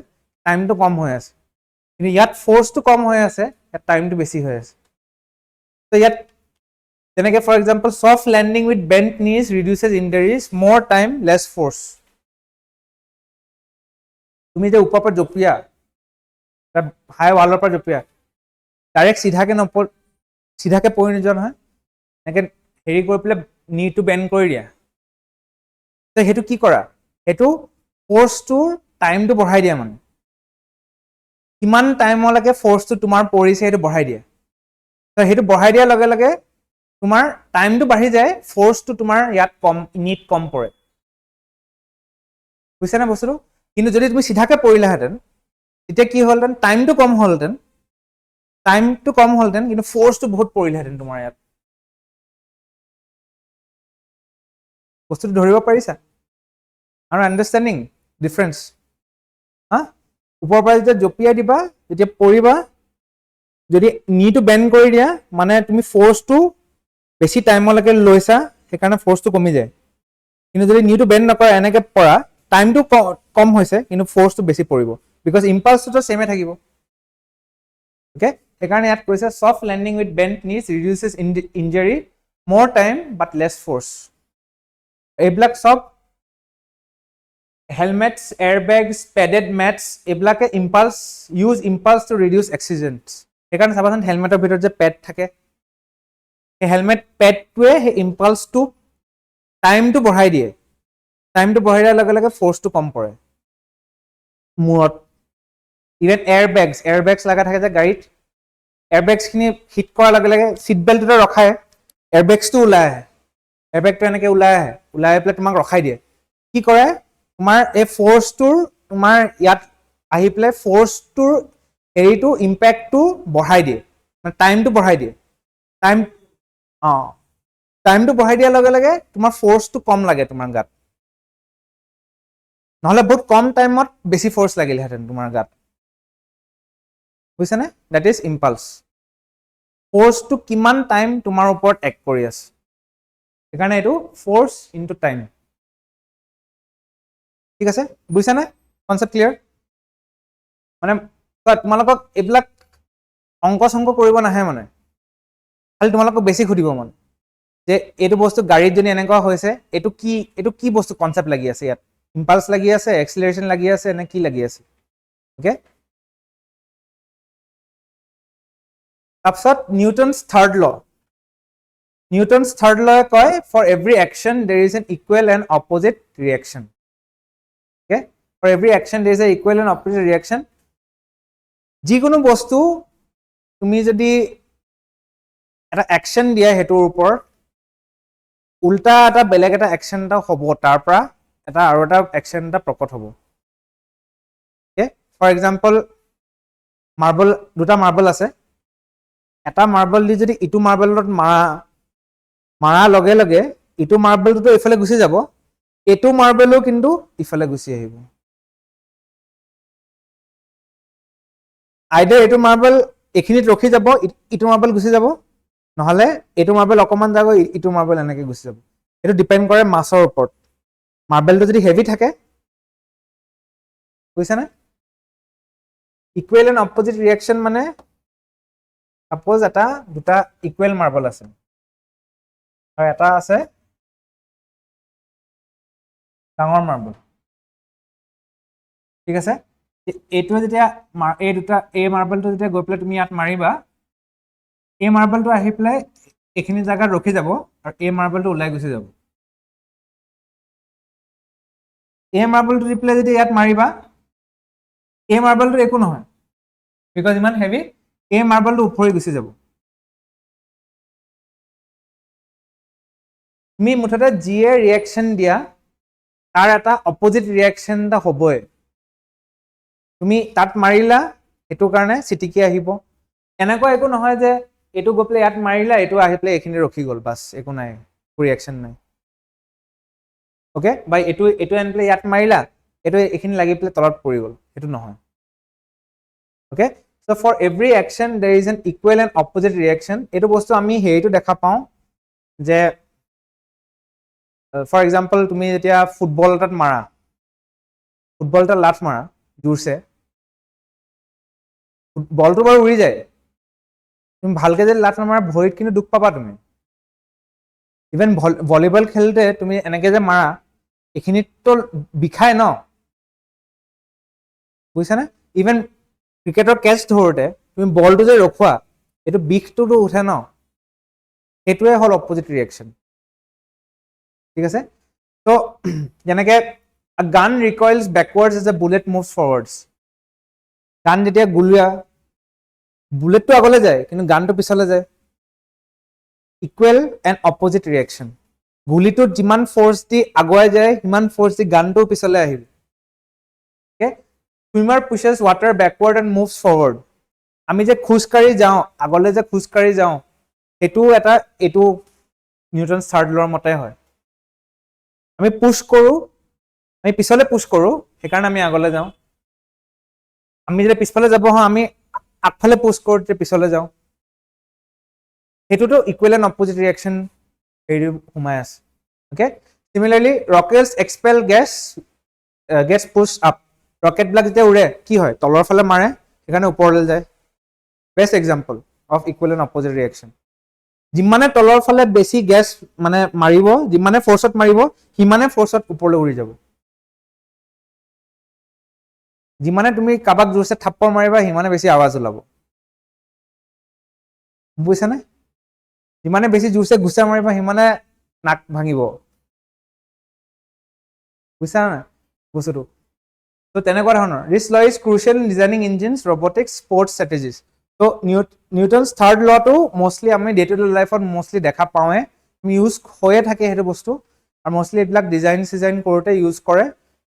টাইমটো কম হৈ আছে কিন্তু ইয়াত ফ'ৰ্চটো কম হৈ আছে ইয়াত টাইমটো বেছি হৈ আছে তো ইয়াত যেনেকৈ for example soft landing with bent knees reduces injuries more time less force তুমি যে ওপৰৰ পৰা জঁপিয়া হাই ৱালৰ পৰা জঁপিয়া ডাইৰেক্ট চিধাকে পৰি নোযোৱা নহয়, এনেকৈ হেৰি কৰি পেলাই নীটো বেণ্ড কৰি দিয়া। সেইটো কি কৰা, সেইটো ফ'ৰ্চটোৰ টাইমটো বঢ়াই দিয়া, মানে কিমান টাইমলৈকে ফ'ৰ্চটো তোমাৰ পৰিছে সেইটো বঢ়াই দিয়া। সেইটো বঢ়াই দিয়াৰ লগে লগে তোমাৰ টাইমটো বাঢ়ি যায়, ফ'ৰ্চটো তোমাৰ ইয়াত নীট কম পৰে। বুজিছানে বস্তুটো? কিন্তু যদি তুমি চিধাকে পৰিলাহেঁতেন তেতিয়া কি হ'লহেঁতেন, টাইমটো কম হ'লহেঁতেন, কিন্তু ফ'ৰ্চটো বহুত পৰিলেহেঁতেন তোমাৰ ইয়াত। বস্তুটো ধৰিব পাৰিছা? আৰু আণ্ডাৰষ্টেণ্ডিং ডিফাৰেঞ্চ? হা, ওপৰৰ পৰা যেতিয়া জঁপিয়াই দিবা, যেতিয়া পৰিবা, যদি নীটো বেণ্ড কৰি দিয়া, মানে তুমি ফ'ৰ্চটো বেছি টাইমলৈকে লৈছা, সেইকাৰণে ফ'ৰ্চটো কমি যায়। কিন্তু যদি নীটো বেণ্ড নকৰা, এনেকৈ পৰা, টাইমটো কম হৈছে কিন্তু ফ'ৰ্চটো বেছি পৰিব, বিকজ ইম্পালছটোতো ছেমে থাকিব। অ'কে, সেইকাৰণে ইয়াত কৈছে ছফ্ট লেণ্ডিং উইথ বেণ্ড নিজ ৰিডিউচেছ ইঞ্জাৰী মোৰ টাইম বাট লেছ ফ'ৰ্চ। এইবিলাক চব হেলমেটছ, এয়াৰবেগছ, পেডেড মেটছ, এইবিলাকে use impulse to reduce accidents. সেইকাৰণে চাবাচোন হেলমেটৰ ভিতৰত যে পেড থাকে, সেই হেলমেট পেডটোৱে সেই ইম্পালছটো টাইমটো বঢ়াই দিয়ে। টাইমটো বঢ়াই দিয়াৰ লগে লগে ফ'ৰ্চটো কম পৰে মূৰত। ইভেন এয়াৰবেগছ লগা থাকে যে গাড়ীত, এয়াৰবেগছখিনি হিট কৰাৰ লগে লগে ছিট বেল্টতে ৰখায়, এয়াৰবেগছটো ওলাই আহে, এয়াৰবেগটো এনেকৈ ওলাই পেলাই তোমাক ৰখাই দিয়ে। কি কৰে, তোমাৰ এই ফ'ৰ্চটোৰ তোমাৰ ইয়াত আহি পেলাই ফ'ৰ্চটোৰ হেৰিটো ইম্পেক্টটো বঢ়াই দিয়ে, মানে টাইমটো বঢ়াই দিয়ে। টাইমটো বঢ়াই দিয়াৰ লগে লগে তোমাৰ ফ'ৰ্চটো কম লাগে তোমাৰ গাত, নহ'লে বহুত কম টাইমত বেছি ফ'ৰ্চ লাগিলেহেঁতেন তোমাৰ গাত। বুজিছানে? That is ইম্পালছ। ফ'ৰ্চটো কিমান টাইম তোমাৰ ওপৰত এক্ট কৰি আছে, সেইকাৰণে এইটো ফ'ৰ্চ ইনটু টাইম। ঠিক আছে, বুজিছানে? Concept clear? মানে তোমালোকক এইবিলাক অংক চংক কৰিব নাহে, মানে খালি তোমালোকক বেছিক সুধিব মানে যে এইটো বস্তু গাড়ীত যদি এনেকুৱা হৈছে, এইটো কি বস্তু কনচেপ্ট লাগি আছে ইয়াত, ইম্পালছ লাগি আছে, এক্সিলাৰেশ্যন লাগি আছে, নে কি লাগি আছে? অ'কে, তাৰপিছত Newton's third law'. Newton's third ল'য়ে কয় for every action there is an equal and opposite reaction. Okay, for every action there is a equal and opposite reaction. যিকোনো বস্তু তুমি যদি এটা একশ্যন দিয়া, সেইটোৰ ওপৰত উল্টা এটা বেলেগ এটা একশ্যন এটা হ'ব, তাৰ পৰা আৰু এটা একশ্যন এটা প্ৰকট হ'ব। অ'কে, ফৰ এক্সাম্পল দুটা মাৰ্বল আছে, এটা মাৰ্বল দি যদি ইটো মাৰ্বলত মাৰাৰ লগে লগে ইটো মাৰ্বলটোতো এইফালে গুচি যাব, এইটো মাৰ্বলো কিন্তু ইফালে গুচি আহিব। আইদাৰ এইটো মাৰ্বল এইখিনিত ৰখি যাব, ইটো মাৰ্বল গুচি যাব, নহ'লে এইটো মাৰ্বল অকণমান যাব, ইটো মাৰ্বল এনেকৈ গুচি যাব। এইটো ডিপেণ্ড কৰে মাছৰ ওপৰত। মাৰ্বলটো যদি হেভি থাকে, বুজিছানে? ইকুৱেল এণ্ড অপজিট ৰিয়েকশ্যন মানে ছাপ'জ দুটা ইকুৱেল মাৰ্বল আছে, আৰু এটা আছে ডাঙৰ মাৰ্বল। ঠিক আছে, এইটোৱে যেতিয়া এই মাৰ্বলটো যেতিয়া গৈ পেলাই তুমি ইয়াত মাৰিবা, এই মাৰ্বলটো আহি পেলাই এইখিনি জেগাত ৰখি যাব, আৰু এই মাৰ্বলটো ওলাই গুচি যাব। এই মাৰ্বলটো দি পেলাই যদি ইয়াত মাৰিবা, এই মাৰ্বলটো একো নহয়, বিকজ ইমান হেভি, এই মাৰ্বলটো উফৰি গুচি যাব। তুমি মুঠতে যিয়ে ৰিয়েকশ্যন দিয়া, তাৰ এটা অপজিট ৰিয়েকশ্যন এটা হ'বই। তুমি তাত মাৰিলা, সেইটো কাৰণে চিটিকি আহিব। এনেকুৱা একো নহয় যে এইটো গৈ পেলাই ইয়াত মাৰিলা, এইটো আহি পেলাই এইখিনি ৰখি গ'ল, বাছ একো নাই, ৰিয়েকশ্যন নাই। অ'কে, বা এইটো আনি পেলাই ইয়াত মাৰিলা, এইখিনি লাগি পেলাই তলত পৰি গ'ল, সেইটো নহয়। Okay, so' for every action there is an equal and opposite reaction. এইটো বস্তু আমি হেৰিটো দেখা পাওঁ যে ফৰ এক্সাম্পল তুমি যেতিয়া ফুটবল এটাত মাৰা, ফুটবল এটা লাট মাৰা জোৰছে, বলটো বাৰু উৰি যায়, তুমি ভালকে যদি লাট নামাৰা ভৰিত কিন্তু দুখ পাবা তুমি। ইভেন ভলীবল খেলোঁতে তুমি এনেকৈ যে মাৰা, এইখিনিততো বিষায় ন, বুজিছানে? ইভেন ক্ৰিকেটৰ কেটচ ধৰোঁতে তুমি বলটো যে ৰখোৱা, এইটো বিষটোতো উঠে ন, সেইটোৱে হ'ল অপজিট ৰিয়েকশ্যন, ঠিক আছে। তো যেনেকে gun recoils backwards as a bullet moves forwards, gun যেতিয়া গুলীয়া, বুলেটটো আগলৈ যায় কিন্তু গানটো পিছলৈ যায়, ইকুৱেল এণ্ড অপজিট ৰিয়েকশ্যন। গুলিটোত যিমান ফ'ৰ্চ দি আগুৱাই যায় সিমান ফ'ৰ্চ দি গানটোও পিছলৈ আহিব। Okay, swimmer pushes water backward and moves forward, আমি যে খোজকাঢ়ি যাওঁ, আগলৈ যে খোজকাঢ়ি যাওঁ, সেইটোও এটা এইটো নিউটনছ থাৰ্ড লৰ মতে হয়। আমি পুছ কৰোঁ, আমি পিছলৈ পুছ কৰোঁ, সেইকাৰণে আমি আগলৈ যাওঁ। আমি যেতিয়া পিছফালে যাব হওঁ, আমি আগফালে পুছ কৰোঁ, তেতিয়া পিছলৈ যাওঁ। সেইটোতো ইকুৱেল এণ্ড অপজিট ৰিয়েকশ্যন হেৰি সোমাই আছে। Okay, similarly rockets expel gas পুছ আপ, ৰকেটবিলাক যেতিয়া উৰে কি হয়, তলৰ ফালে মাৰে, সেইকাৰণে ওপৰলৈ যায়। Best example of equal and opposite reaction. যিমানে তলৰ ফালে বেছি গেছ মানে মাৰিব, যিমানে ফ'ৰ্চত মাৰিব, সিমানে ফ'ৰ্চত ওপৰলৈ উৰি যাব। যিমানে তুমি কাৰোবাক জোৰছে থাপ্পৰ মাৰিবা, সিমানে বেছি আৱাজ ওলাব, বুজিছানে? যিমানে বেছি জোৰছে ঘুচা মাৰিবা, সিমানে নাক ভাঙিব, বুজিছা নাই বস্তুটো? তো তেনেকুৱা ধৰণৰ this law is crucial in designing engines, robotics, sports strategies. তো নিউটনছ থাৰ্ড লটো মষ্টলি আমি ডে টু ডে লাইফত মষ্টলি দেখা পাওঁৱে, ইউজ হৈয়ে থাকে সেইটো বস্তু, আৰু মষ্টলি এইবিলাক ডিজাইন কৰোঁতে ইউজ কৰে,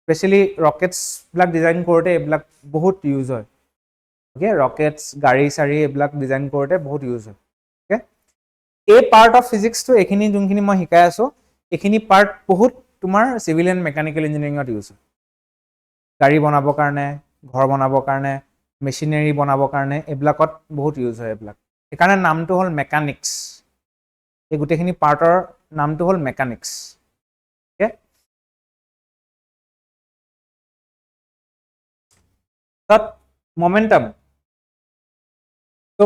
স্পেচিয়েলি ৰকেটছবিলাক ডিজাইন কৰোঁতে এইবিলাক বহুত ইউজ হয়। অ'কে, ৰকেটছ, গাড়ী চাড়ী এইবিলাক ডিজাইন কৰোঁতে বহুত ইউজ হয়। অ'কে, এই পাৰ্ট অফ ফিজিক্সটো, এইখিনি যোনখিনি মই শিকাই আছোঁ, এইখিনি পাৰ্ট বহুত তোমাৰ চিভিল এণ্ড মেকানিকেল ইঞ্জিনিয়াৰিঙত ইউজ হয়। গাড়ী বনাবৰ কাৰণে, ঘৰ বনাবৰ কাৰণে, মেচিনেৰী বনাবৰ কাৰণে, এইবিলাকত বহুত ইউজ হয় এইবিলাক। সেইকাৰণে নামটো হ'ল মেকানিক্স, এই গোটেইখিনি পাৰ্টৰ নামটো হ'ল মেকানিক্স। অ'কে, তাত মমেণ্টাম, তো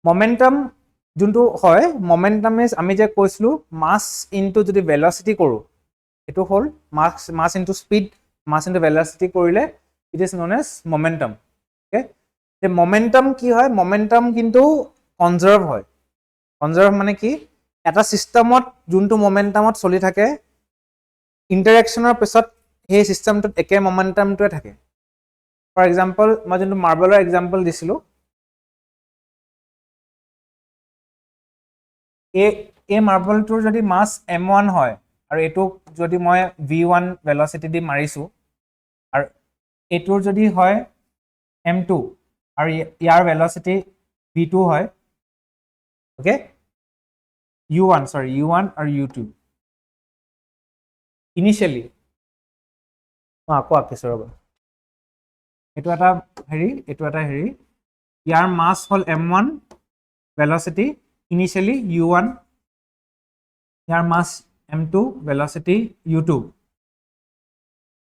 মমেণ্টাম যোনটো হয়, মমেণ্টাম ইজ আমি যে কৈছিলোঁ মাছ ইনটু যদি ভেলচিটি কৰোঁ, এইটো হ'ল mass into speed, mass into velocity কৰিলে it is known as momentum. Okay, momentum কি হয়, মমেণ্টাম কিন্তু কনজাৰ্ভ হয়। কনজাৰ্ভ মানে কি, এটা ছিষ্টেমত যোনটো মমেণ্টামত চলি থাকে, ইণ্টাৰেকশ্যনৰ পিছত সেই ছিষ্টেমটোত একে মমেণ্টামটোৱে থাকে। ফৰ এক্সাম্পল, মই যোনটো মাৰ্বলৰ এক্সাম্পল দিছিলোঁ, এই মাৰ্বলটোৰ যদি মাছ m1 হয়, আৰু এইটোক যদি মই v1 ভেলচিটি দি মাৰিছোঁ, আৰু এইটোৰ যদি হয় m2, আৰু ইয়াৰ ভেলচিটি v2 হয়, অ'কে, u1 আৰু u2 ইনিচিয়েলি, আকৌ আঁকিছোঁ ৰ'বা, এইটো এটা হেৰি, এইটো এটা হেৰি, ইয়াৰ মাছ হ'ল m1, ভেলচিটি ইনিচিয়েলি u1, ইয়াৰ মাছ m2, ভেলচিটি u2,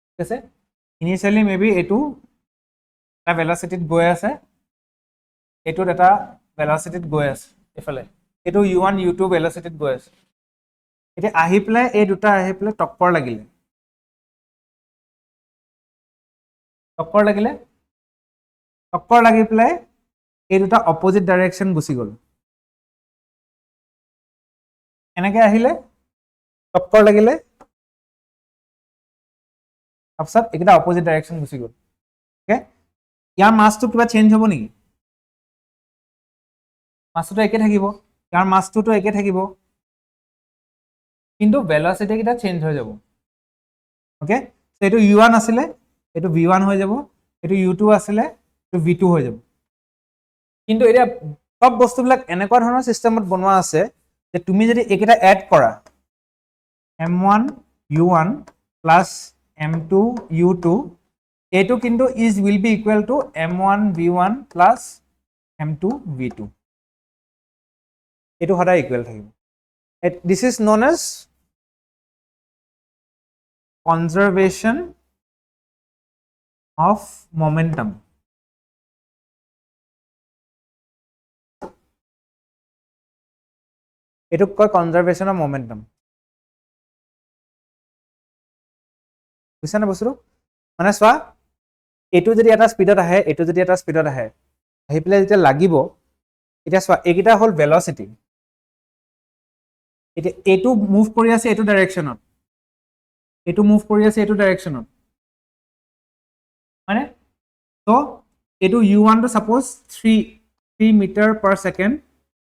ঠিক আছে। ইনিচিয়েলি মে বি এইটো এটা ভেলচিটিত গৈ আছে, এইটোত এটা ভেলচিটিত গৈ আছে, এইফালে এইটো u1 u2 ভেলচিটিত গৈ আছে। এতিয়া আহি পেলাই এই দুটা আহি পেলাই টক্কৰ লাগিলে, টক্কৰ লাগি পেলাই এই দুটা অপজিট ডাইৰেকশ্যন গুচি গ'ল। এনেকে আহিলে টক্কৰ লাগিলে, তাৰপিছত এইকেইটা অপজিট ডাইৰেকশ্যন গুচি গ'ল। অ'কে, ইয়াৰ মাছটো কিবা চেঞ্জ হ'ব নেকি? মাছটোতো একে থাকিব, ইয়াৰ মাছটোতো একে থাকিব, কিন্তু ভেলচিটি কেইটা চেঞ্জ হৈ যাব। অ'কে, এইটো u1 আছিলে, এইটো v1 হৈ যাব, এইটো u2 আছিলে, এইটো v2 হৈ যাব। কিন্তু এতিয়া চব বস্তুবিলাক এনেকুৱা ধৰণৰ চিষ্টেমত বনোৱা আছে যে তুমি যদি এইকেইটা এড কৰা, m1 u1 plus m2 u2, এইটো কিন্তু will be equal to m1 v1 plus m2 v2, এইটো সদায় ইকুৱেল থাকিব। This is known as conservation of momentum. এইটোক কয় কনজাৰ্ভেশ্যন অফ মমেণ্টাম, বুজিছানে বস্তুটো? মানে চোৱা, এইটো যদি এটা স্পীডত আহে, এইটো যদি এটা স্পীডত আহে, আহি পেলাই যেতিয়া লাগিব, এতিয়া চোৱা এইকেইটা হ'ল ভেলচিটি। এতিয়া এইটো মুভ কৰি আছে এইটো ডাইৰেকশ্যনত, এইটো মুভ কৰি আছে এইটো ডাইৰেকশ্যনত, হয়নে? তো এইটো u1 টো সাপোজ 3 মিটাৰ পাৰ ছেকেণ্ড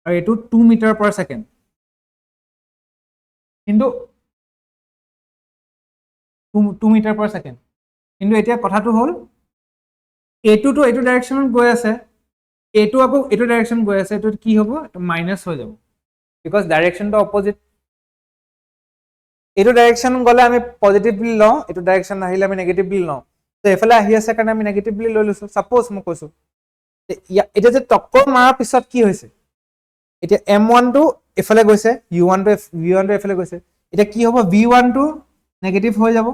আৰু এইটো 2 মিটাৰ পাৰ ছেকেণ্ড। কিন্তু 2 মিটাৰ পাৰ ছেকেণ্ড। কিন্তু এতিয়া কথাটো হ'ল এইটোতো এইটো ডাইৰেকশ্যনত গৈ আছে, এইটো আকৌ এইটো ডাইৰেকশ্যন গৈ আছে, এইটো কি হ'ব? মাইনাছ হৈ যাব, বিকজ ডাইৰেকশ্যনটো অপজিট। এইটো ডাইৰেকশ্যন গ'লে আমি পজিটিভ বুলি লওঁ, এইটো ডাইৰেকশ্যন আহিলে আমি নেগেটিভ বুলি লওঁ। তো এইফালে আহি আছে কাৰণে আমি নেগেটিভ বুলি লৈ লৈছোঁ, ছাপ'জ মই কৈছোঁ। এতিয়া যে টক্কৰ মাৰাৰ পিছত কি হৈছে, এতিয়া m1 টো এইফালে গৈছে, v1 টো এইফালে গৈছে, এতিয়া কি হ'ব? v1 টো নেগেটিভ হৈ যাব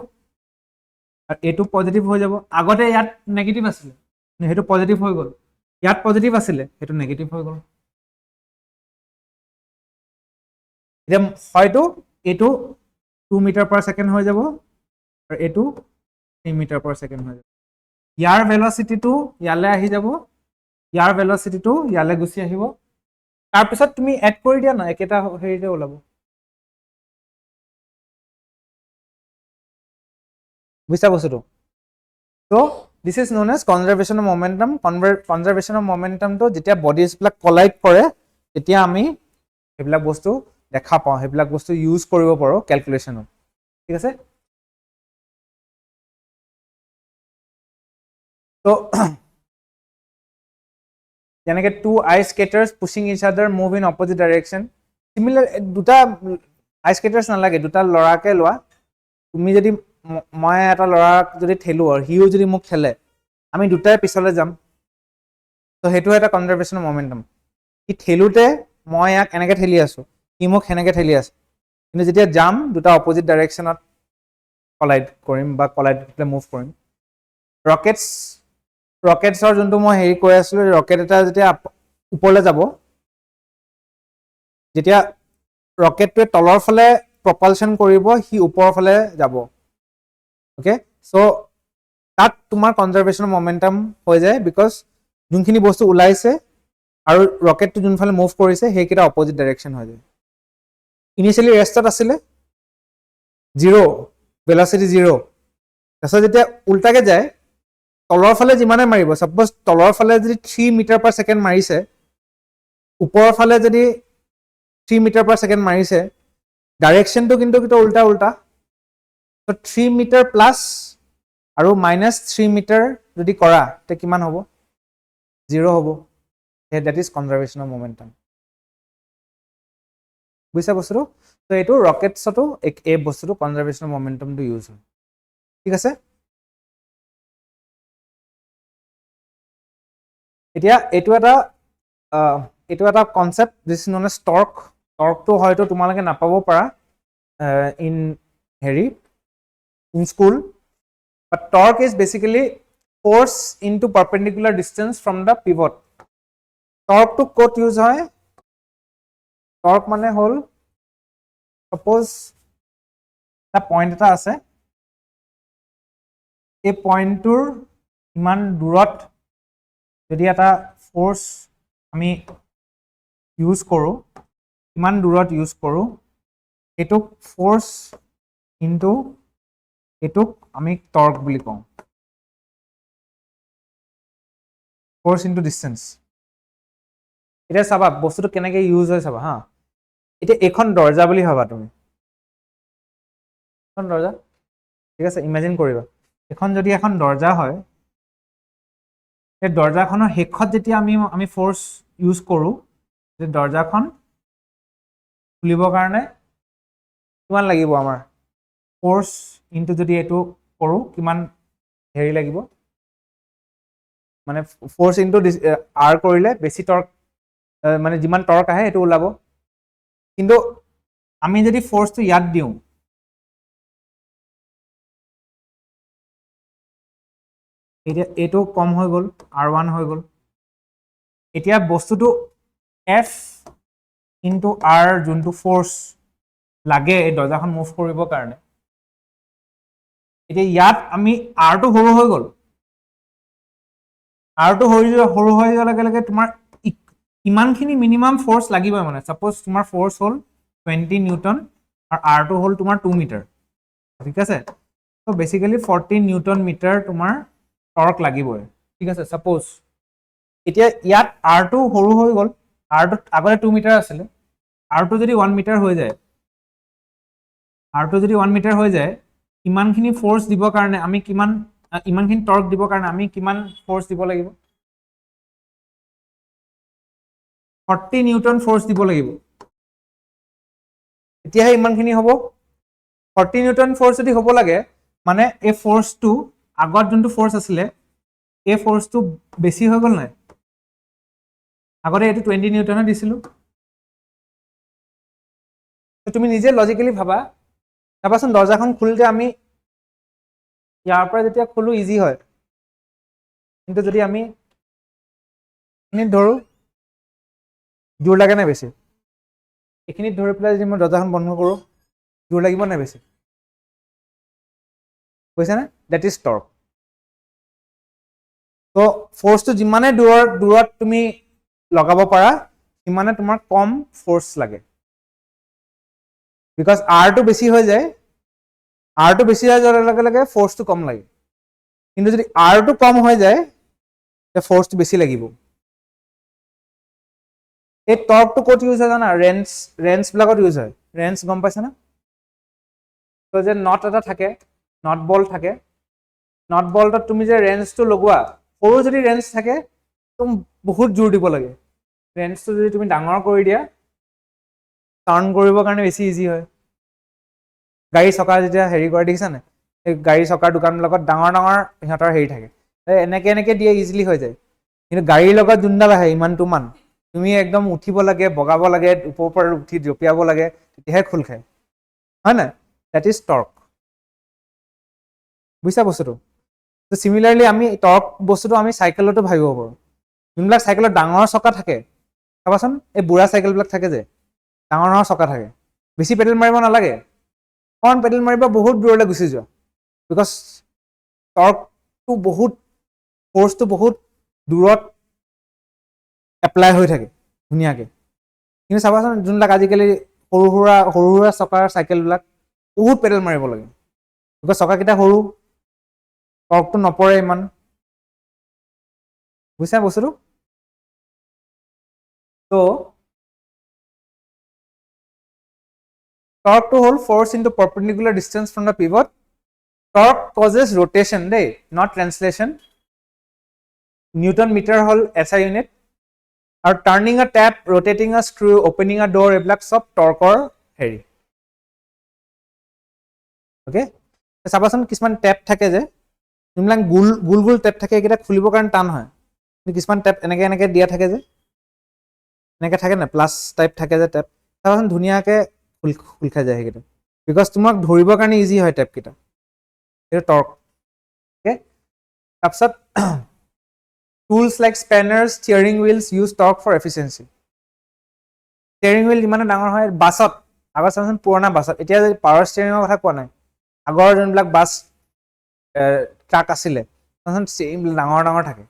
আৰু এইটো পজিটিভ হৈ যাব। আগতে ইয়াত নেগেটিভ আছিলে, সেইটো পজিটিভ হৈ গ'ল, ইয়াত পজিটিভ আছিলে, সেইটো নেগেটিভ হৈ গ'ল। এতিয়া হয়তো এইটো 2 মিটাৰ পাৰ ছেকেণ্ড হৈ যাব আৰু এইটো 3 মিটাৰ পাৰ ছেকেণ্ড হৈ যাব। ইয়াৰ ভেলচিটিটো ইয়ালৈ আহি যাব, ইয়াৰ ভেলচিটিটো ইয়ালৈ গুচি আহিব। তাৰপিছত তুমি এড কৰি দিয়া না, একেটা হেৰিতে ওলাব। বুজিছা বস্তুটো? ত' this is known as conservation of momentum. Conservation of মমেণ্টামটো যেতিয়া বডিজবিলাক কলাইড কৰে, তেতিয়া আমি সেইবিলাক বস্তু দেখা পাওঁ, সেইবিলাক বস্তু ইউজ কৰিব পাৰোঁ কেলকুলেশ্যনত। ঠিক আছে? তো যেনেকে 2 ice skaters pushing each other move in opposite direction. Similar, দুটা ice skaters নালাগে, দুটা ল'ৰাকে লোৱা। তুমি যদি মই এটা ল'ৰাক যদি ঠেলো আৰু সিও যদি মোক ঠেলে, আমি দুটাই পিছলৈ যাম। তো সেইটো এটা কনজাৰ্ভেশ্যন অফ মমেণ্টাম। সি ঠেলোতে মই ইয়াক এনেকৈ ঠেলি আছোঁ, সি মোক সেনেকৈ ঠেলি আছে, কিন্তু যেতিয়া যাম দুটা অপজিট ডাইৰেকশ্যনত কলাইড কৰিম বা কলাইড মুভ কৰিম। ৰকেটছৰ যোনটো মই হেৰি কৈ আছিলোঁ, ৰকেট এটা যেতিয়া ওপৰলৈ যাব, যেতিয়া ৰকেটটোৱে তলৰ ফালে প্ৰপালশ্যন কৰিব, সি ওপৰৰ ফালে যাব। অ'কে, চ' তাত তোমাৰ কনজাৰ্ভেশ্যন অফ মমেণ্টাম হৈ যায়, বিকজ যোনখিনি বস্তু ওলাইছে আৰু ৰকেটটো যোনফালে মুভ কৰিছে সেইকেইটা অপজিট ডাইৰেকশ্যন হৈ যায়। ইনিচিয়েলি ৰেষ্টত আছিলে 0, ভেলচিটি 0, তাৰপিছত যেতিয়া উল্টাকে যায়, তলৰ ফালে যিমানে মাৰিব, ছাপ'জ তলৰ ফালে যদি 3 মিটাৰ পাৰ ছেকেণ্ড মাৰিছে, ওপৰৰ ফালে যদি 3 মিটাৰ পাৰ ছেকেণ্ড মাৰিছে, ডাইৰেকশ্যনটো কিন্তু উল্টা উল্টা। 3 মিটাৰ প্লাছ আৰু -3 মিটাৰ যদি কৰা, তেতিয়া কিমান হ'ব? 0 হ'ব। That is conservation of momentum. বুজিছা বস্তুটো? তো এইটো ৰকেটছতো এই বস্তুটো কনজাৰ্ভেশ্যন অফ মমেণ্টামটো ইউজ হয়। ঠিক আছে? এতিয়া এইটো এটা concept this is known as torque. টৰ্কটো হয়তো তোমালোকে নাপাব পাৰা in school, but torque is basically force into perpendicular distance from the pivot. টৰ্কটো ক'ত ইউজ হয়? টৰ্ক মানে হ'ল, ছাপ'জ এটা পইণ্ট এটা আছে, এই পইণ্টটোৰ ইমান দূৰত যদি এটা ফ'ৰ্চ আমি ইউজ কৰোঁ, ইমান দূৰত ইউজ কৰোঁ, এইটোক ফ'ৰ্চ ইনটু এইটোক আমি টৰ্ক বুলি কওঁ, ফ'ৰ্চ ইনটু ডিষ্টেঞ্চ। এতিয়া চাবা বস্তুটো কেনেকৈ ইউজ হয় চাবা হা। এতিয়া এইখন দৰ্জা বুলি ভাবা তুমি, এখন দৰ্জা, ঠিক আছে? ইমেজিন কৰিবা এখন যদি এখন দৰ্জা হয়, সেই দৰ্জাখনৰ শেষত যেতিয়া আমি ফ'ৰ্চ ইউজ কৰোঁ, যে দৰ্জাখন খুলিবৰ কাৰণে কিমান লাগিব আমাৰ? ফ'ৰ্চ ইনটু যদি এইটো কৰোঁ, কিমান হেৰি লাগিব? মানে ফ'ৰ্চ ইনটু আৰ কৰিলে বেছি টৰ্ক, মানে যিমান টৰ্ক আহে সেইটো ওলাব। কিন্তু আমি যদি ফ'ৰ্চটো ইয়াত দিওঁ, এতিয়া এইটো কম হৈ গ'ল, R1 হৈ গ'ল। এতিয়া বস্তুটো F ইনটু R যোনটো ফ'ৰ্চ লাগে এই দৰ্জাখন মুভ কৰিবৰ কাৰণে, এতিয়া ইয়াত আমি আৰটো সৰু হৈ গ'ল, আৰটো সৰু হৈ যোৱাৰ লগে লগে তোমাৰ ইমানখিনি মিনিমাম ফ'ৰ্চ লাগিবই মানে ছাপ'জ তোমাৰ ফ'ৰ্চ হ'ল 20 নিউটন আৰু আৰটো হ'ল তোমাৰ 2 মিটাৰ ঠিক আছে ত' বেচিকেলি 40 নিউটন মিটাৰ তোমাৰ টৰ্ক লাগিবই ঠিক আছে ছাপ'জ এতিয়া ইয়াত আৰটো সৰু হৈ গ'ল আৰটো আগতে 2 মিটাৰ আছিলে আৰটো যদি 1 মিটাৰ হৈ যায় আৰটো যদি 1 মিটাৰ হৈ যায় ইমানখিনি ফ'ৰ্চ দিবৰ কাৰণে আমি কিমান ইমানখিনি টৰ্ক দিবৰ কাৰণে আমি কিমান ফ'ৰ্চ দিব লাগিব 40 নিউটন ফ'ৰ্চ দিব লাগিব এতিয়াহে ইমানখিনি হ'ব 40 নিউটন ফ'ৰ্চ যদি হ'ব লাগে মানে এই ফ'ৰ্চটো আগত যোনটো ফ'ৰ্চ আছিলে এই ফ'ৰ্চটো বেছি হৈ গ'ল নাই আগতে এইটো 20 নিউটনে দিছিলোঁ তুমি নিজে লজিকেলি ভাবা চাবাচোন দৰ্জাখন খোলোতে আমি ইয়াৰ পৰা যেতিয়া খোলো ইজি হয় কিন্তু যদি আমি এইখিনিত ধৰো জোৰ লাগে নাই বেছি এইখিনিত ধৰি পেলাই যদি মই দৰ্জাখন বন্ধ কৰোঁ জোৰ লাগিব নাই বেছি বুজিছানে ডেট ইজ টৰ্ক তো ফ'ৰ্চটো যিমানে দূৰত তুমি লগাব পাৰা সিমানে তোমাৰ কম ফ'ৰ্চ লাগে বিকজ আৰটো বেছি হৈ যায় আৰটো বেছি হৈ যোৱাৰ লগে লগে ফ'ৰ্চটো কম লাগে কিন্তু যদি আৰটো কম হৈ যায় তেতিয়া ফ'ৰ্চটো বেছি লাগিব এই টৰ্কটো ক'ত ইউজ হয় জানা ৰেঞ্চবিলাকত ইউজ হয় ৰেঞ্চ গম পাইছানে তো যে নট এটা থাকে নট বল থাকে নট বলটোত তুমি যে ৰেঞ্চটো লগোৱা সৰু যদি ৰেঞ্চ থাকে তুমি বহুত জোৰ দিব লাগে ৰেঞ্চটো যদি তুমি ডাঙৰ কৰি দিয়া টাৰ্ণ কৰিবৰ কাৰণে বেছি ইজি হয় গাড়ী চকা যেতিয়া হেৰি কৰে দেখিছানে এই গাড়ী চকাৰ দোকানবিলাকত ডাঙৰ সিহঁতৰ হেৰি থাকে এনেকে দিয়ে ইজিলি হৈ যায় কিন্তু গাড়ীৰ লগত যোনডাল আহে ইমানটো মান তুমি একদম উঠিব লাগে বগাব লাগে ওপৰৰ পৰা উঠি জঁপিয়াব লাগে তেতিয়াহে খোল খায় হয় নাই ডেট ইজ টৰ্ক বুজিছা বস্তুটো চিমিলাৰলি আমি টৰ্ক বস্তুটো আমি চাইকেলতো ভাবিব পাৰোঁ যোনবিলাক চাইকেলত ডাঙৰ চকা থাকে চাবাচোন এই বুঢ়া চাইকেলবিলাক থাকে যে ডাঙৰ চকা থাকে বেছি পেডেল মাৰিব নালাগে অকণ পেডেল মাৰিব বহুত দূৰলৈ গুচি যোৱা বিকজ টৰ্কটো বহুত ফ'ৰ্চটো বহুত দূৰত এপ্লাই হৈ থাকে ধুনীয়াকৈ কিন্তু চাবাচোন যোনবিলাক আজিকালি সৰু সুৰা চকাৰ চাইকেলবিলাক বহুত পেডেল মাৰিব লাগে বিকজ চকাকেইটা সৰু টৰ্কটো নপৰে ইমান বুজিছা বস্তুটো তো টৰ্কটো হ'ল force into perpendicular distance from the pivot torque causes rotation দেই নট ট্ৰেন্সলেশ্যন নিউটন মিটাৰ হ'ল SI ইউনিট আৰু টাৰ্ণিং আ টেপ ৰোটেটিং আ স্ক্ৰু অপেনিং আ ড'ৰ এইবিলাক চব টৰ্কৰ হেৰি অ'কে চাবাচোন কিছুমান টেপ থাকে যে যোনবিলাক গোল টেপ থাকে এইকেইটা খুলিবৰ কাৰণে টান হয় কিছুমান টেপ এনেকে দিয়া থাকে যে এনেকৈ থাকে নাই প্লাছ টাইপ থাকে যে টেপ চাবাচোন ধুনীয়াকৈ খোল খাই যায় সেইকেইটা বিকজ তোমাক ধৰিবৰ কাৰণে ইজি হয় টেপকেইটা এইটো টৰ্ক অ'কে তাৰপিছত tools like spanners steering wheels use torque for efficiency steering wheel যিমানে ডাঙৰ হয় বাছত আগত চাবাচোন পুৰণা বাছত এতিয়া পাৱাৰ ষ্টিয়াৰিঙৰ কথা কোৱা নাই আগৰ যোনবিলাক বাছ ট্ৰাক আছিলে চাবাচোন ষ্টিয়াৰিংবিলাক ডাঙৰ থাকে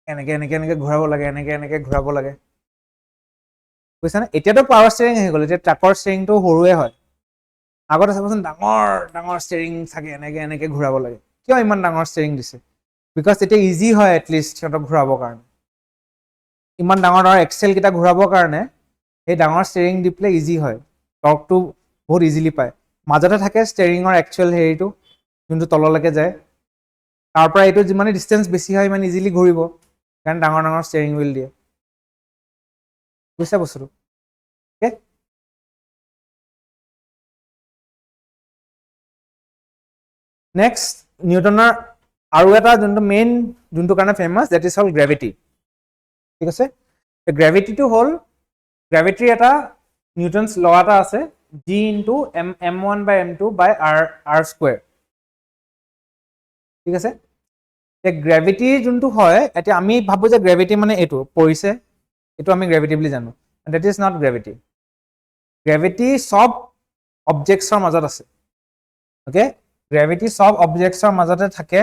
এনেকে ঘূৰাব লাগে এনেকে ঘূৰাব লাগে বুজিছানে এতিয়াতো পাৱাৰ ষ্টিয়াৰিং আহি গ'ল এতিয়া ট্ৰাকৰ ষ্টিয়াৰিংটো সৰুৱে হয় আগতে চাবচোন ডাঙৰ ষ্টিয়াৰিং থাকে এনেকে ঘূৰাব লাগে কিয় ইমান ডাঙৰ ষ্টিয়াৰিং দিছে বিকজ তেতিয়া ইজি হয় এটলিষ্ট সিহঁতক ঘূৰাবৰ কাৰণে ইমান ডাঙৰ এক্সেল কেইটা ঘূৰাবৰ কাৰণে সেই ডাঙৰ ষ্টিয়াৰিং দি পেলাই ইজি হয় টৰ্কটো বহুত ইজিলি পায় মাজতে থাকে ষ্টিয়াৰিঙৰ একচুৱেল হেৰিটো যোনটো তললৈকে যায় তাৰ পৰা এইটো যিমানে ডিষ্টেঞ্চ বেছি হয় ইমান ইজিলি ঘূৰিব কাৰণ ডাঙৰ ষ্টিয়াৰিং হুইল দিয়ে বুজিছা বস্তুটো অ'কে নেক্সট নিউটনৰ আৰু এটা যোনটো মেইন যোনটো কাৰণে ফেমাছ ডেট ইজ হ'ল গ্ৰেভিটি ঠিক আছে গ্ৰেভিটিটো হ'ল গ্ৰেভিটিৰ এটা নিউটনছ ল এটা আছে G ইনটু m1/m2/r স্কুৱেৰ ঠিক আছে গ্ৰেভিটি যোনটো হয় এতিয়া আমি ভাবোঁ যে গ্ৰেভিটি মানে এইটো পৰিছে এইটো আমি গ্ৰেভিটি বুলি জানো that is not gravity gravity চব অবজেক্টছৰ মাজত আছে অ'কে গ্ৰেভিটি চব অবজেক্টছৰ মাজতে থাকে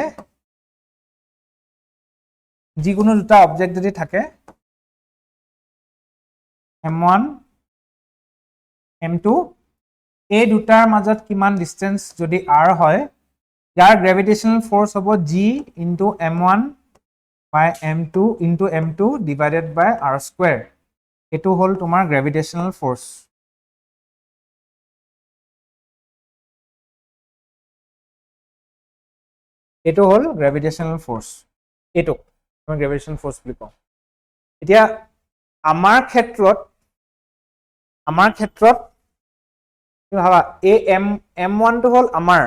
যিকোনো দুটা অবজেক্ট যদি থাকে m1 m2 এই দুটাৰ মাজত কিমান ডিস্টেন্স যদি r হয় ইয়াৰ গ্ৰেভিটেশনাল ফোর্স হ'ব g into m1 by m2 into m2 divided by r square এটো হল তোমাৰ গ্ৰেভিটেশনাল ফোৰ্স এটো হল গ্ৰেভিটেশনাল ফোৰ্স এটো আমি গ্ৰেভিটেশনাল ফোৰ্স বুলি কওঁ এতিয়া আমাৰ ক্ষেত্ৰত তুমি ভাবা এই m1 টো হল আমাৰ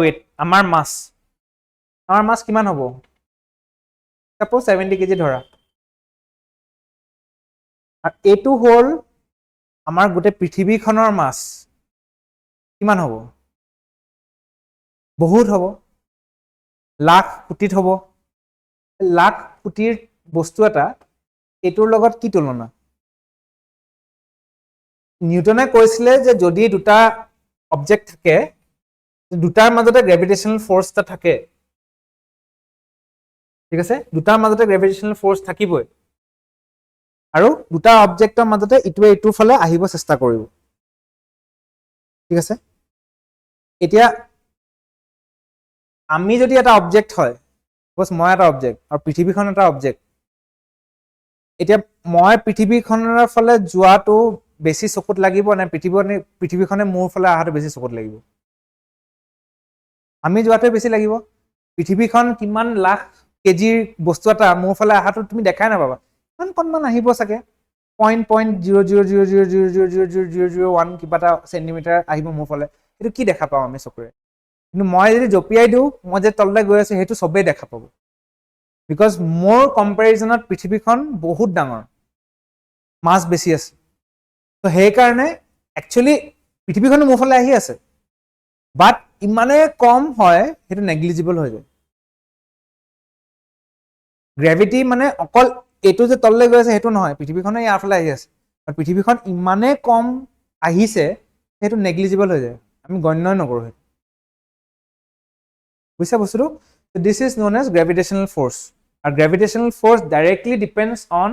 weight আমাৰ মাস কিমান হ'ব সাপোজ 70 কেজি ধৰা আৰ এটো হল আমাৰ গোটে পৃথিৱীখনৰ মাস কিমান হ'ব বহুত হ'ব লাখ কোটিত হ'ব লাখ কোটিৰ বস্তু এটা এটোৰ লগত কি তুলনা নিউটনে কৈছিলে যে যদি দুটা অবজেক্ট থাকে দুটাৰ মাজতে গ্ৰেভিটেশনাল ফোৰ্স টা থাকে ঠিক আছে দুটাৰ মাজতে গ্ৰেভিটেশনাল ফোৰ্স থাকিবই আৰু দুটা অবজেক্টৰ মাজতে ইটোৱে ইটোৰ ফালে আহিব চেষ্টা কৰিব ঠিক আছে এতিয়া আমি যদি এটা অবজেক্ট হয় বস মই এটা অবজেক্ট আৰু পৃথিৱীখন এটা অবজেক্ট এতিয়া মই পৃথিৱীখনৰ ফালে যোৱাটো বেছি চকুত লাগিব না পৃথিৱীখনে মোৰ ফালে আহাটো বেছি চকুত লাগিব আমি যোৱাটো বেছি লাগিব পৃথিৱীখন কিমান লাখ কেজিৰ বস্তু এটা মোৰ ফালে আহাটো তুমি দেখাই নাপাবা কনমান আহিব চাগে 0.000000001 কিবা এটা সেন্টিমিটাৰ আহিব মোৰ ফালে এটো কি দেখা পাও আমি চকুৰে কিন্তু মই যদি জপিয়াই দিও মই যে তললৈ গৈ আছে হেতু সবেই দেখা পাব বিকজ মোৰ কম্পাৰিজনত পৃথিৱীখন বহুত ডাঙৰ মাছ বেছি আছে তো সেই কাৰণে একচুয়ালি পৃথিৱীখন মোৰ ফালে আহি আছে বাট ইমানে কম হয় হেতু নেগলিজিবল হৈ যায় গ্ৰেভিটি মানে অকল এটো যে তললৈ গৈ আছে হেতু নহয় পৃথিৱীখনে ইয়াৰ ফালে আহি আছে আৰু পৃথিৱীখন ইমানে কম আহিছে হেতু নেগলিজিবল হৈ যায় আমি গণ্যই নকৰো বুঝছা বস্তুটো this is known as gravitational force আৰু gravitational force directly depends on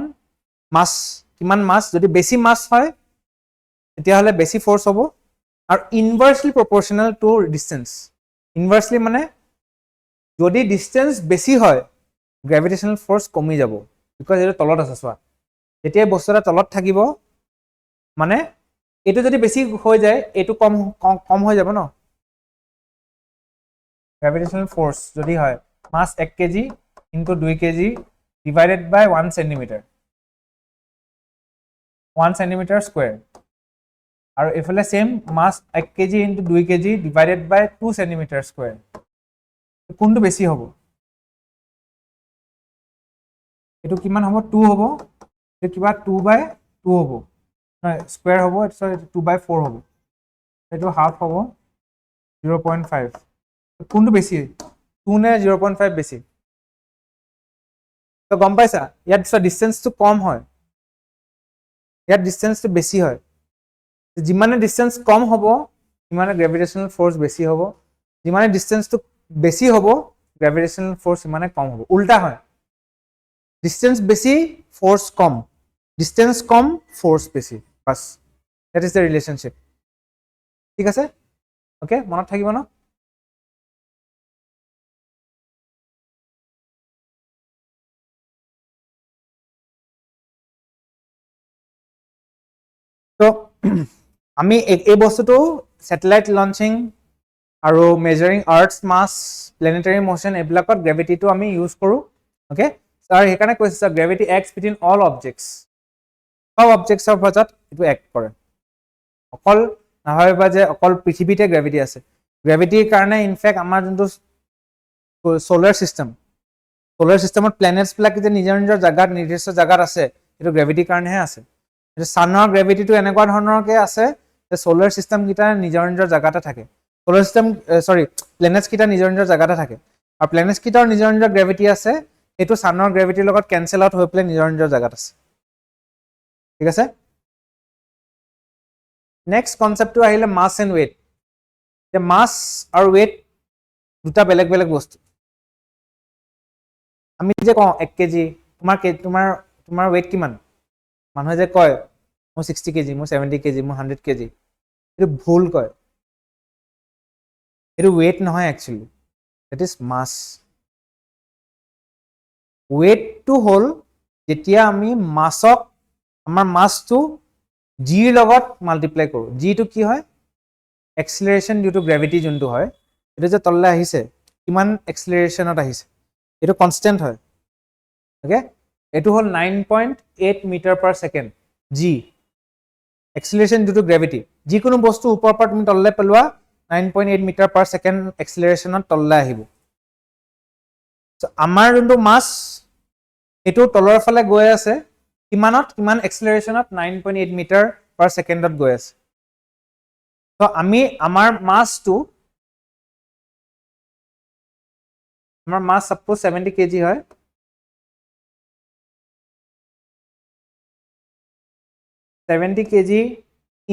mass কিমান মাস যদি বেছি মাস হয় তেতিয়া হলে বেছি ফোর্স হ'ব আৰু ইনভাৰ্সলি প্ৰপোৰ্শনাল টু ডিসটেন্স ইনভাৰ্সলি মানে যদি ডিসটেন্স বেছি হয় গ্ৰেভিটেশনাল ফোৰ্স কমি যাব বিকজ এটো তলত আছে সোৱা যেতিয়া বস্তুটা তলত থাকিব মানে এটো যদি বেছি হৈ যায় এটো কম হৈ যাব ন গ্ৰেভিটেশনাল ফোর্স যদি হয় মাস 1 কেজি ইনটু 2 কেজি ডিভাইডেড বাই 1 সেন্টিমিটার 1 সেন্টিমিটার স্কয়ার আৰু এফালে সেম মাস 1 কেজি ইনটু 2 কেজি ডিভাইডেড বাই 2 সেন্টিমিটার স্কয়ার কোনটো বেছি হ'ব এটো কিমান হ'ব 2 হ'ব এটো কিবা 2 বাই 2 হ'ব নহয় স্কয়ার হ'ব সো 2 বাই 4 হ'ব এটো হাফ হ'ব 0.5 কোনটো বেছি 2 নে 0.5 বেছি তো গম পাইছা ইয়াত ডিসটেন্সটো কম হয় ইয়াত ডিসটেন্সটো বেছি হয় যিমানে ডিসটেন্স কম হ'ব সিমানে গ্ৰেভিটেশনাল ফোৰ্স বেছি হ'ব যিমানে ডিসটেন্সটো বেছি হ'ব গ্ৰেভিটেশনাল ফোর্স সিমানে কম হ'ব উল্টা হয় ডিসটেন্স বেছি ফোর্স কম ডিসটেন্স কম ফোর্স বেছি বাস দ্যাট ইজ দ্য রিলেশনশিপ ঠিক আছে ওকে মনত থাকিব ন তো আমি এই বস্তুটো স্যাটেলাইট লঞ্চিং আৰু measuring earth's mass planetary motion এবিলাকত গ্ৰেভিটিটো আমি ইউজ কৰো ওকে স্যাৰ হেকাৰণে কৈছে sir gravity acts between all objects সব অবজেক্টছৰ মাজত এটো এক্ট কৰে অকল নাভাবিবা যে অকল পৃথিৱীতে গ্ৰেভিটি আছে গ্ৰেভিটিৰ কাৰণে ইনফেক্ট আমাৰ যোনটো সোলাৰ সিস্টেমত প্লেনেটছ বিলাক যে নিজৰ নিজৰ জাগাত নিৰ্দিষ্ট জাগাত আছে এটো গ্ৰেভিটিৰ কাৰণেহে আছে এটো সানৰ গ্ৰেভিটিটো এনেকুৱা ধৰণৰকে আছে যে সোলাৰ সিস্টেম কিটা নিজৰ নিজৰ জাগাতে থাকে সোলাৰ সিস্টেম প্লেনেটছ কিটা নিজৰ নিজৰ জাগাতে থাকে আৰু প্লেনেটছ কিটাৰ নিজৰ নিজৰ গ্ৰেভিটি আছে এটো সানৰ গ্ৰেভিটিৰ লগত কেনসেল আউট হৈ প্লে নিজৰ নিজৰ জাগাত আছে ঠিক আছে নেক্সট কনসেপ্টটো আহিলে মাস এন্ড ওয়েট যে মাস আৰু ওয়েট দুটা বেলেগ বেলেগ বস্তু আমি যে কওঁ 1 কেজি তোমাৰ weight কিমান মানুহে যে কয় মোৰ 60 কেজি মোৰ 70 কেজি মোৰ 100 কেজি এইটো ভুল কয় এইটো weight নহয় actually that is mass weight to হল যেতিয়া আমি মাছক আমাৰ মাছটো g ৰ লগত মাল্টিপ্লাই কৰো g টো কি হয় acceleration due to gravity যোনটো হয় এটা যে তললে আহিছে কিমান acceleration-ত আহিছে এটো কনস্ট্যান্ট হয় ওকে এটো হল 9.8 metre per second g acceleration due to gravity যিকোনো বস্তু ওপৰৰ পৰা তুমি তললে পেলোৱা 9.8 মিটাৰ পাৰ সেকেন্ড acceleration-ত তললে আহিব সো আমাৰ যোনটো মাছ এটো তলৰ ফালে গৈ আছে কিমান acceleration-ত 9.8 মিটাৰ পাৰ সেকেন্ডত গৈ আছে তো আমি আমাৰ মাছটো আমাৰ মাছ সাপোজ 70 কেজি হয় 70 কেজি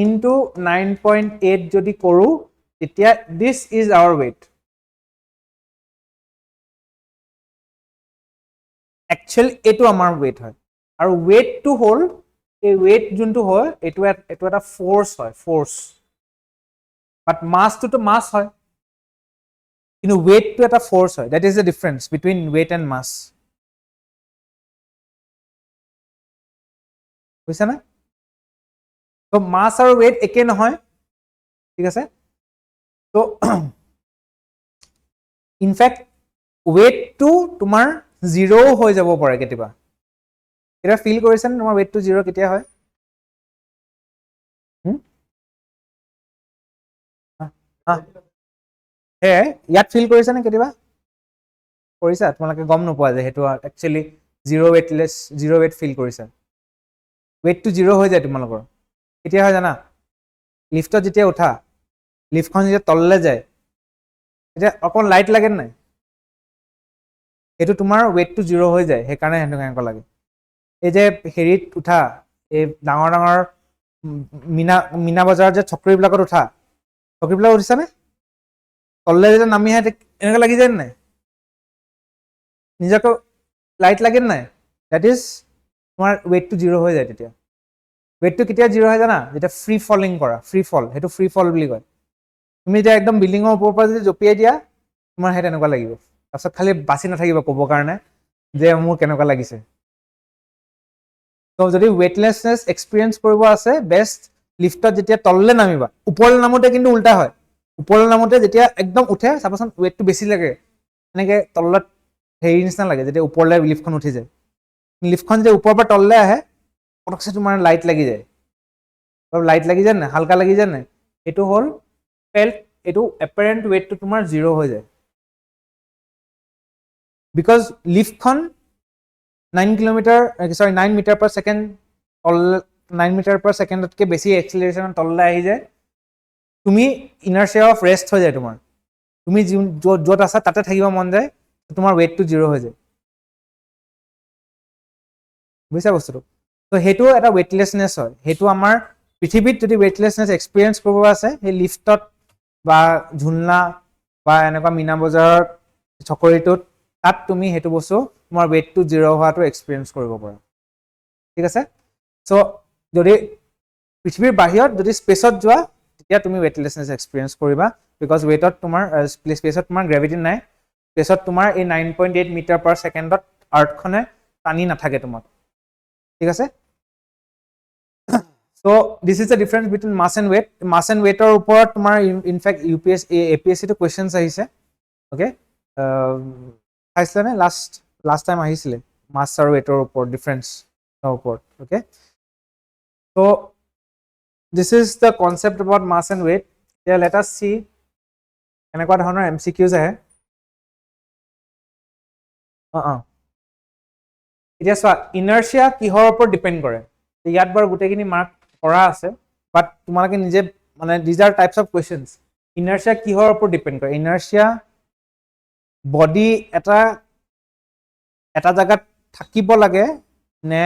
into 9.8 যদি কৰো তেতিয়া this is our weight actually এটো আমাৰ weight হয় আৰু weight টো হল এই weight যোনটো হয় এটো এটা force হয় force but mass to mass হয় কিন্তু weight to এটা force হয় that is the difference between weight and mass বুঝছা না তো mass আৰু weight একে নহয় ঠিক আছে তো in fact weight to তোমাৰ 0 হৈ যাব পাৰে কেতিয়াবা এটা ফিল কৰিছানে তোমাৰ weight to 0 কেতিয়া হয় হে ইয়াত ফিল কৰিছানে কেতিয়াবা কৰিছা তোমালোকে গম নোপোৱা যে হেতু একচুয়ালি 0 weight ফিল কৰিছা weight to 0 হৈ যায় তোমালোকৰ কেতিয়া হয় জানা লিফটত যেতিয়া উঠা লিফটখন যেতিয়া তললে যায় এতিয়া অকন লাইট লাগে নাই এটো তোমাৰ weight to 0 হৈ যায় হে কাৰণে হেনকা লাগে এই যে হেৰিত উঠা এই ডাঙৰ মিনা বজাৰত যে চকৰি বিলাকত উঠা চকৰি বিলাক উঠিছানে তললে যে নামি আহে এনেকা লাগি যায় নাই নিজকে লাইট লাগে নাই দ্যাট ইজ তোমাৰ weight to 0 হৈ যায় তেতিয়া weight to কেতিয়া 0 হয় জানা যেতিয়া ফ্ৰী ফলিং কৰা ফ্ৰী ফল হেতু ফ্ৰী ফল বুলি কয় তুমি যে একদম বিল্ডিংৰ ওপৰৰ পৰা যদি জপিয়াই দিয়া তোমাৰ হেত এনেকুৱা লাগিব তাৰছত খালি বাছি নাথাকিব ক'ব কাৰণে যে মোৰ কেনেকুৱা লাগিছে তো যদি weightlessness এক্সপেৰিয়েন্স কৰিব আছে বেষ্ট লিফটত যেতিয়া তললে নামিবা ওপৰলে নামোতে কিন্তু উল্টা হয় ওপৰলে নামোতে যেতিয়া একদম উঠে চাবচোন weight to বেছি লাগে এনেকে তললত হেৰি নিচিনা লাগে যেতিয়া ওপৰলে লিফটখন উঠি যায় লিফটখন যে ওপৰৰ পৰা তললে আহে পটকছে তোমাৰ লাইট লাগি যায় অলপ লাইট লাগি যায় না হালকা লাগি যায় না এটো হল ফেল্ট এটো এপাৰেন্ট weight to তোমাৰ 0 হৈ যায় because লিফটখন 9 kilometre sorry 9 metre per second 9 metre per সেকেন্ডতকে বেছি এক্সেলাৰেশন তললে আহি যায় তুমি ইনাৰ্শিয়া অফ ৰেষ্ট হৈ যায় তোমাৰ তুমি য'ত আছা তাতে থাকিব মন যায় তোমাৰ weight to 0 হৈ যায় বুঝছা বস্তুটো তো হেতু এটা weightlessness হয় হেতু আমাৰ পৃথিৱীত যদি weightlessness এক্সপেৰিয়েন্স কৰিব আছে হে লিফটত বা ঝুলনা বা এনেকুৱা মিনা বজাৰৰ চকৰিটোত তাত তুমি হেতু বস্তু তোমাৰ weight to 0 হোৱাটো এক্সপেৰিয়েন্স কৰিব পাৰা ঠিক আছে সো যদি পৃথিৱীৰ বাহিৰত যদি স্পেচত যোৱা তেতিয়া তুমি weightlessness এক্সপেৰিয়েন্স কৰিবা because weightত তোমাৰ স্পেচত তোমাৰ গ্ৰেভিটি নাই স্পেচত তোমাৰ এই 9.8 মিটাৰ পাৰ সেকেন্ডত আৰ্থখনে টানি নাথাকে তোমাক ঠিক আছে so this is the difference between mass and weight or ওপৰত তোমাৰ in fact APSC to questions আহিছে okay চাইছলানে last time আহিছিলে mass আৰু weight or ওপৰত difference ওপৰত okay so this is the concept about mass and weight here let us see এনেকুৱা ধৰণৰ MCQs আহে এতিয়া চোৱা ইনাৰ্শিয়া কিহৰ ওপৰত ডিপেন্ড কৰে ইয়াত বাৰু গুটেখিনি মাৰ্ক কৰা আছে বাট তোমালোকে নিজে মানে these are types of questions ইনাৰ্শিয়া কিহৰ ওপৰত ডিপেন্ড কৰে ইনাৰ্শিয়া বডি এটা জায়গাত থাকিব লাগে নে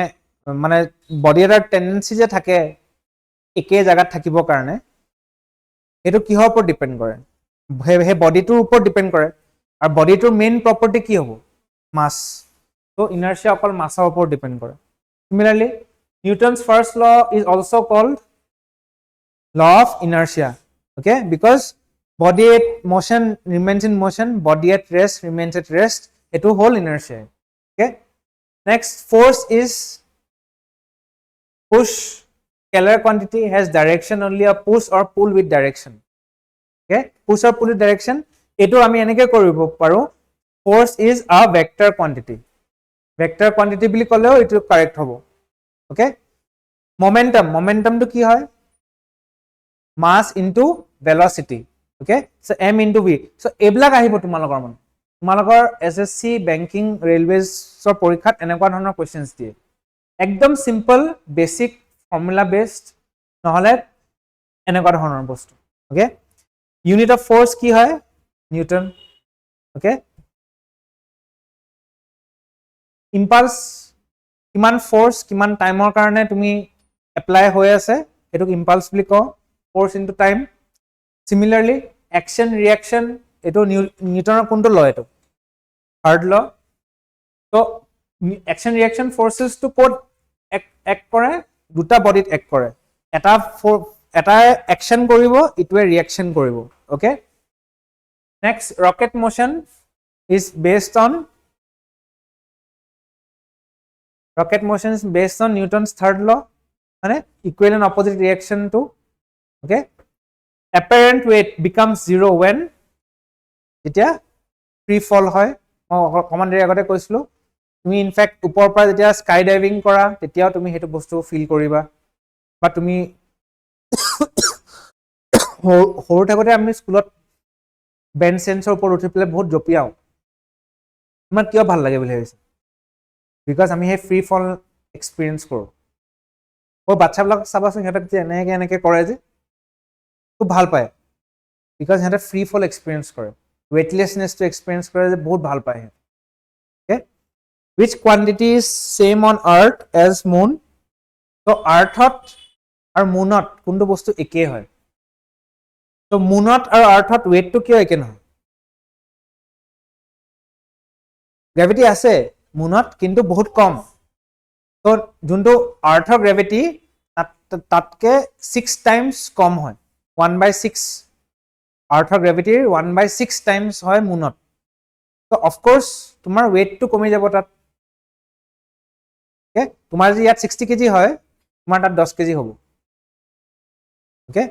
মানে বডি এটাৰ টেন্ডেন্সি যে থাকে একে জায়গাত থাকিবৰ কাৰণে এটো কিহৰ ওপৰত ডিপেন্ড কৰে হে বডিটোৰ ওপৰত ডিপেন্ড কৰে আৰু বডিটোৰ মেইন প্ৰপাৰ্টি কি হ'ব মাছ তো ইনাৰ্চিয়া অকল মাছৰ ওপৰত ডিপেণ্ড কৰে similarly Newton's first law is also' called law of inertia, okay, because body at motion remains in motion, body at rest remains at rest, etu whole inertia, okay. Next, force is push, scalar quantity has direction only, a push or pull with direction, okay, push or pull with direction, etu ami eneke koribo paru, force is a vector quantity bili koleo etu correct hobo, okay. Momentum to ki hoy, mass into velocity, okay, so m into v, so eblak ahibo tumalokor SSC banking railways or porikhat enekwa dhৰণৰ questions দিয়ে একদম simple basic formula based নহলে এনেকুৱা ধৰণৰ বস্তু, okay. Unit of force কি হয় Newton, okay. Impulse কিমান force কিমান টাইমৰ কাৰণে তুমি এপ্লাই হৈ আছে এটোক impulse বুলি কও, force into time. Similarly, action reaction eto Newton কোনটো law eto third law. So action reaction forces to code act কৰে দুটা বডিত act কৰে এটা action কৰিব ইটোৱে reaction কৰিব, okay. Next, rocket motion is based on Newton's third law, মানে equal and opposite reaction to, okay. Apparent weight becomes zero when যেতিয়া free fall হয়, কমন দেৰি আগতে কৈছিলো তুমি ইনফ্যাক্ট ওপৰৰ পৰা যেতিয়া স্কাই ডাইভিং কৰা তেতিয়াও তুমি হেতু বস্তু ফিল কৰিবা, বা তুমি সৰু থাকোতে আমি স্কুলত বেঞ্চ চেঞ্চৰ ওপৰত উঠি পেলাই বহুত জপিয়াও, তোমাৰ কিয় ভাল লাগে বুলি ভাবিছা, বিকজ আমি সেই ফ্ৰী ফল এক্সপিৰিয়েঞ্চ কৰোঁ। বাচ্চাবিলাক চাবাচোন সিহঁতক যে এনেকে কৰে যে খুব ভাল পায়, বিকজ সিহঁতে ফ্ৰী ফল এক্সপিৰিয়েঞ্চ কৰে, ৱেটলেছনেছটো এক্সপিৰিয়েঞ্চ কৰে যে বহুত ভাল পায় সিহঁতে, okay. Which quantity is same on earth as moon? So earthত আৰু moonত কোনটো বস্তু একেই হয়, so moonত আৰু earthত weightটো কিয় একে নহয়, গ্ৰেভিটি আছে moonত কিন্তু বহুত কম, so যোনটো earthৰ গ্ৰেভিটি তাতকে 6 times কম হয়, 1/6 earthৰ গ্ৰেভিটিৰ 1/6 times হয় moonত, so of course তোমাৰ weightটো কমি যাব তাত, okay. তোমাৰ যদি ইয়াত 60 kg হয় তোমাৰ তাত 10 kg হ'ব, okay.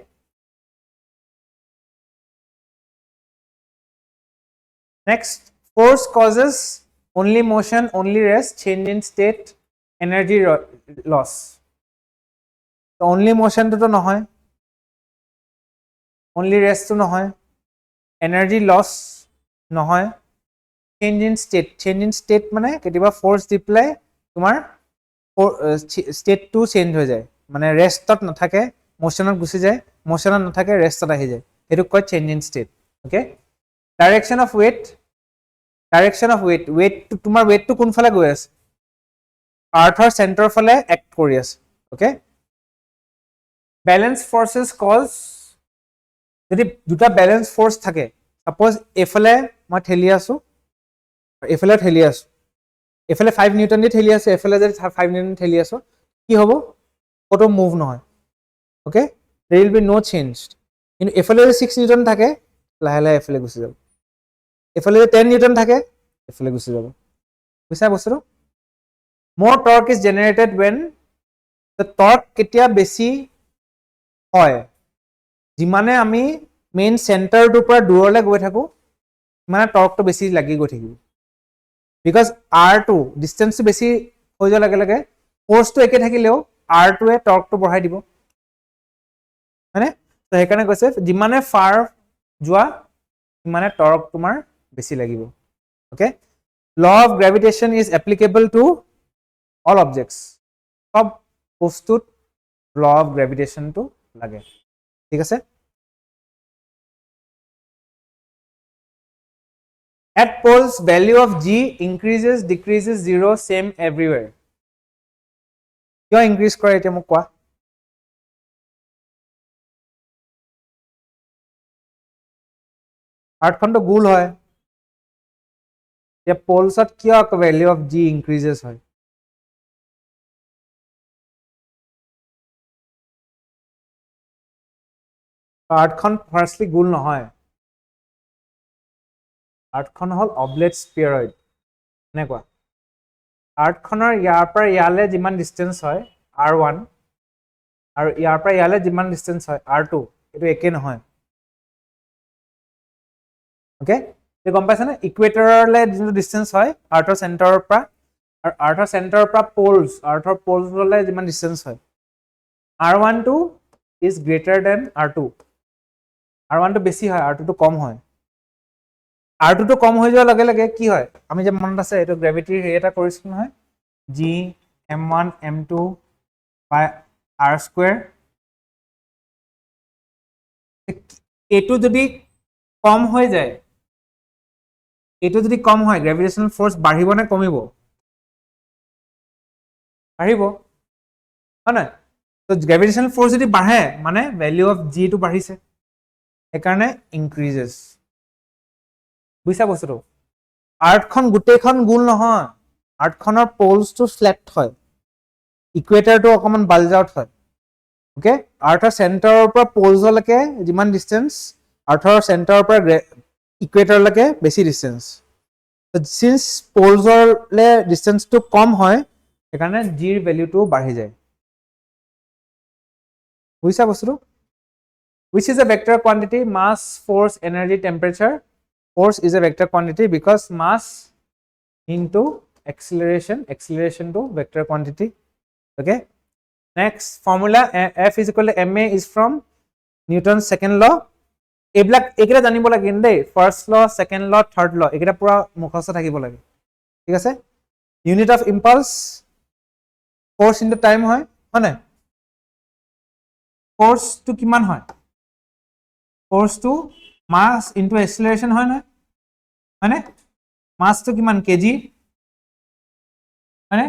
Next, force causes only motion, only rest, change in state, energy loss. So only motion to নহয়, only rest to নহয়, energy loss নহয়, change in state মানে কেতিয়াবা force দি পেলাই তোমাৰ state to change হৈ যায়, মানে ৰেষ্টত নাথাকে মোশনত গুচি যায়, মোশনত নাথাকে ৰেষ্টত আহি যায়, এটো কয় change in state, okay. Direction of weight তোমাৰ weight to কোনফালে গৈ আছে, আৰ্থৰ চেণ্টাৰ ফালে এক্ট কৰি আছে, okay. Balance forces cause, যদি দুটা ব্যালেন্স ফোর্স থাকে, সাপোজ এফালে মই ঠেলি আছো এফালে ঠেলি আছো, এফালে 5 নিউটন দি ঠেলি আছো, এফালে যদি 5 নিউটন ঠেলি আছো কি হ'ব, কতো মুভ নহয়, okay, there will be no change, কিন্তু এফালে যদি 6 নিউটন থাকে লাহে লাহে এফালে গুচি যাব, এফালে যদি 10 নিউটন থাকে এফালে গুচি যাব, বুঝছা বস্তুটো। more torque is generated when the torque কেতিয়া বেছি হয়, যিমানে আমি মেইন চেণ্টাৰটোৰ পৰা দূৰলৈ গৈ থাকো মানে টৰ্কটো বেছি লাগি গৈ থাকিব, বিকজ R2 ডিষ্টেন্সটো বেছি হৈ যোৱাৰ লগে লগে ফোৰ্সটো একে থাকিলেও R2এ টৰ্কটো বঢ়াই দিব, হয়নে, তো সেইকাৰণে কৈছে যিমানে ফাৰ যোৱা সিমানে টৰ্ক তোমাৰ বেছি লাগিব, okay. law of gravitation is applicable to all objects, সব বস্তুত law of gravitation টো লাগে, ঠিক আছে। At poles, value of G increases, decreases, zero, same everywhere. কিয় increase কৰে এতিয়া মোক কোৱা, আৰ্থখনটো গোল হয়, এতিয়া পোলছত কিয় ভ্যালু অফ জি ইনক্ৰিজেছ হয়? আৰ্থখন ফাৰ্ষ্টলি গোল নহয়, আৰ্থখন হ'ল অবলেট স্পিয়াৰইড। এনেকুৱা আৰ্থখনৰ ইয়াৰ পৰা ইয়ালৈ যিমান ডিষ্টেঞ্চ হয় R1 আৰু ইয়াৰ পৰা ইয়ালৈ যিমান ডিষ্টেঞ্চ হয় R2, এইটো একে নহয়। ওকে, তুমি গম পাইছানে? ইকুৱেটৰলৈ যোনটো ডিষ্টেঞ্চ হয় আৰ্থৰ চেণ্টাৰৰ পৰা, আৰু আৰ্থৰ চেণ্টাৰৰ পৰা আৰ্থৰ পোলছলৈ যিমান ডিষ্টেঞ্চ হয়, R1 টো is greater than R2। R1 টো বেছি হয়, R2 টো কম হয়। R2 টো কম হৈ যোৱাৰ লগে লগে কি হয়, আমি যে মনত আছে এইটো গ্ৰেভিটিৰ হেৰি এটা কৰিছিলো নহয়, G m1 m2 বাই R স্কুৱেৰ। এইটো যদি কম হৈ যায়, এইটো যদি কম হয়, গ্ৰেভিটেশ্যনেল ফ'ৰ্চ বাঢ়িব নে কমিব? বাঢ়িব, হয় নহয়? তো গ্ৰেভিটেশ্যনেল ফ'ৰ্চ যদি বাঢ়ে মানে ভেলিউ অফ জি টো বাঢ়িছে, সেইকাৰণে ইনক্ৰিজেছ। বুজিছা বস্তুটো? আৰ্থখন গোটেইখন গোল নহয়, আৰ্থখনৰ পোলছটো ফ্লেট হয়, ইকুৱেটাৰটো অকণমান বাল্জ আউট হয়। ওকে, আৰ্থৰ চেণ্টাৰৰ পৰা পোলছলৈকে যিমান ডিষ্টেঞ্চ, আৰ্থৰ চেণ্টাৰৰ পৰা ইকুৱেটাৰলৈকে বেছি ডিষ্টেঞ্চ। চিন্স পোলছলৈ ডিষ্টেঞ্চটো কম হয়, সেইকাৰণে জিৰ ভেলিউটো বাঢ়ি যায়। বুজিছা বস্তুটো? Which is a vector quantity, mass, force, energy, temperature. Force is a vector quantity because mass into acceleration, acceleration to vector quantity. Okay. Next formula, F is equal to ma is from Newton's second law. এইকেইটা জানিব লাগে দেই, first law, second ল, third ল, এইকেইটা পুৰা মুখস্থ থাকিব লাগে। ঠিক আছে? Unit of impulse force into time হয় নাই? ফ'ৰ্চটো কিমান হয়? ফ'ৰ্চটো মাছ ইনটু এক্সিলাৰেশ্যন হয় নহয়? হয়নে? মাছটো কিমান কেজি? হয়নে?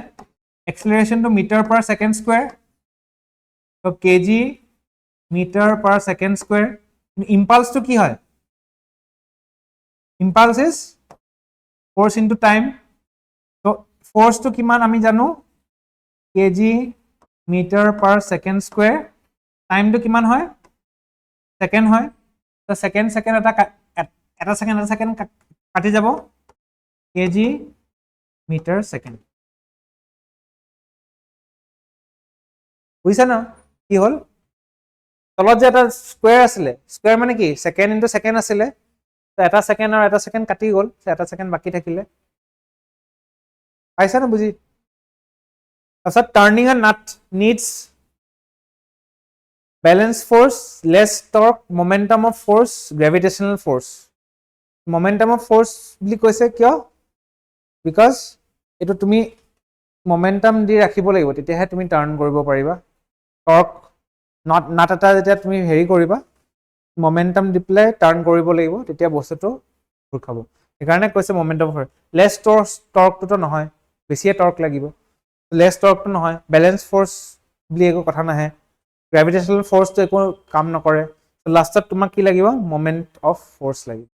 এক্সিলাৰেশ্যনটো মিটাৰ পাৰ ছেকেণ্ড স্কুৱেৰ, তো kg metre per second square. ইম্পালছটো কি হয়? Impulse is force into time. তো ফ'ৰ্চটো কিমান আমি জানো, kg metre per second square, টাইমটো কিমান হয়? ছেকেণ্ড হয়। তো ছেকেণ্ড এটা ছেকেণ্ড কাটি যাব, কেজি মিটাৰ ছেকেণ্ড। বুজিছা ন কি হ'ল? তলত যে এটা স্কুৱেৰ আছিলে, স্কুৱেৰ মানে কি, ছেকেণ্ড ইনটু ছেকেণ্ড আছিলে, তো এটা ছেকেণ্ড আৰু এটা ছেকেণ্ড কাটি গ'ল, এটা ছেকেণ্ড বাকী থাকিলে। পাইছা ন বুজি? তাৰপিছত turning a nut needs balance force, less torque, momentum of force, gravitational force. Momentum of force বুলি কৈছে কিয়? বিকজ এইটো তুমি মমেণ্টাম দি ৰাখিব লাগিব, তেতিয়াহে তুমি টাৰ্ণ কৰিব পাৰিবা। টৰ্ক নাট এটা যেতিয়া তুমি হেৰি কৰিবা, মমেণ্টাম দি পেলাই টাৰ্ণ কৰিব লাগিব, তেতিয়া বস্তুটো ঘূৰ খাব। সেইকাৰণে কৈছে মমেণ্টাম ফ'ৰ্চ। লেছ টৰ্কটোতো নহয়, বেছিয়ে টৰ্ক লাগিব। লেছ টৰ্কটো নহয়, বেলেঞ্চ ফ'ৰ্চ বুলি একো কথা নাহে, গ্ৰেভিটেশ্যনেল ফ'ৰ্চটো একো কাম নকৰে। লাষ্টত তোমাক কি লাগিব? মমেণ্ট অফ ফ'ৰ্চ লাগিব।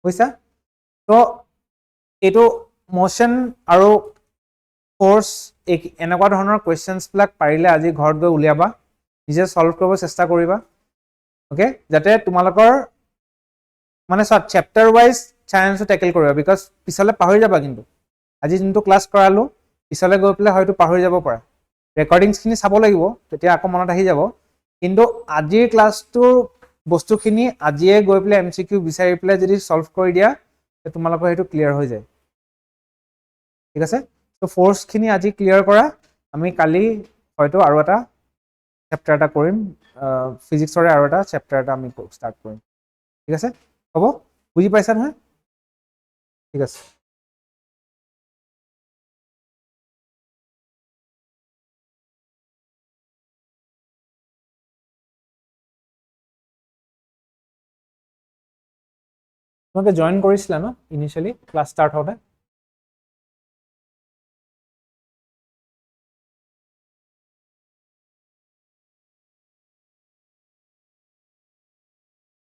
বুজিছা? তো এইটো ম'শ্যন আৰু ফ'ৰ্চ এনেকুৱা ধৰণৰ কুৱেশ্যনছবিলাক পাৰিলে আজি ঘৰত গৈ উলিয়াবা, নিজে চল্ভ কৰিব চেষ্টা কৰিবা। অ'কে, যাতে তোমালোকৰ মানে চোৱা চেপ্টাৰ ৱাইজ চায়েন্সটো টেকেল কৰিবা, বিকজ পিছলৈ পাহৰি যাবা। কিন্তু আজি যোনটো ক্লাছ কৰালোঁ, পিছলৈ গৈ পেলাই হয়তো পাহৰি যাব পাৰা। ৰেকৰ্ডিংছখিনি চাব লাগিব, তেতিয়া আকৌ মনত আহি যাব। কিন্তু আজিৰ ক্লাছটোৰ বস্তুখিনি আজিয়ে গৈ পেলাই MCQ বিচাৰি পেলাই যদি চল্ভ কৰি দিয়া, তোমালোকৰ সেইটো ক্লিয়াৰ হৈ যায়। ঠিক আছে? তো ফ'ৰ্চখিনি আজি ক্লিয়াৰ কৰা। আমি কালি হয়তো আৰু এটা চেপ্টাৰ এটা কৰিম, ফিজিক্সৰে আৰু এটা চেপ্টাৰ এটা আমি ষ্টাৰ্ট কৰিম। ঠিক আছে? হ'ব? বুজি পাইছা নহয়? ঠিক আছে। তোমালোকে জইন কৰিছিলা ন ইনিচিয়েলি ক্লাছ ষ্টাৰ্ট হওঁতে?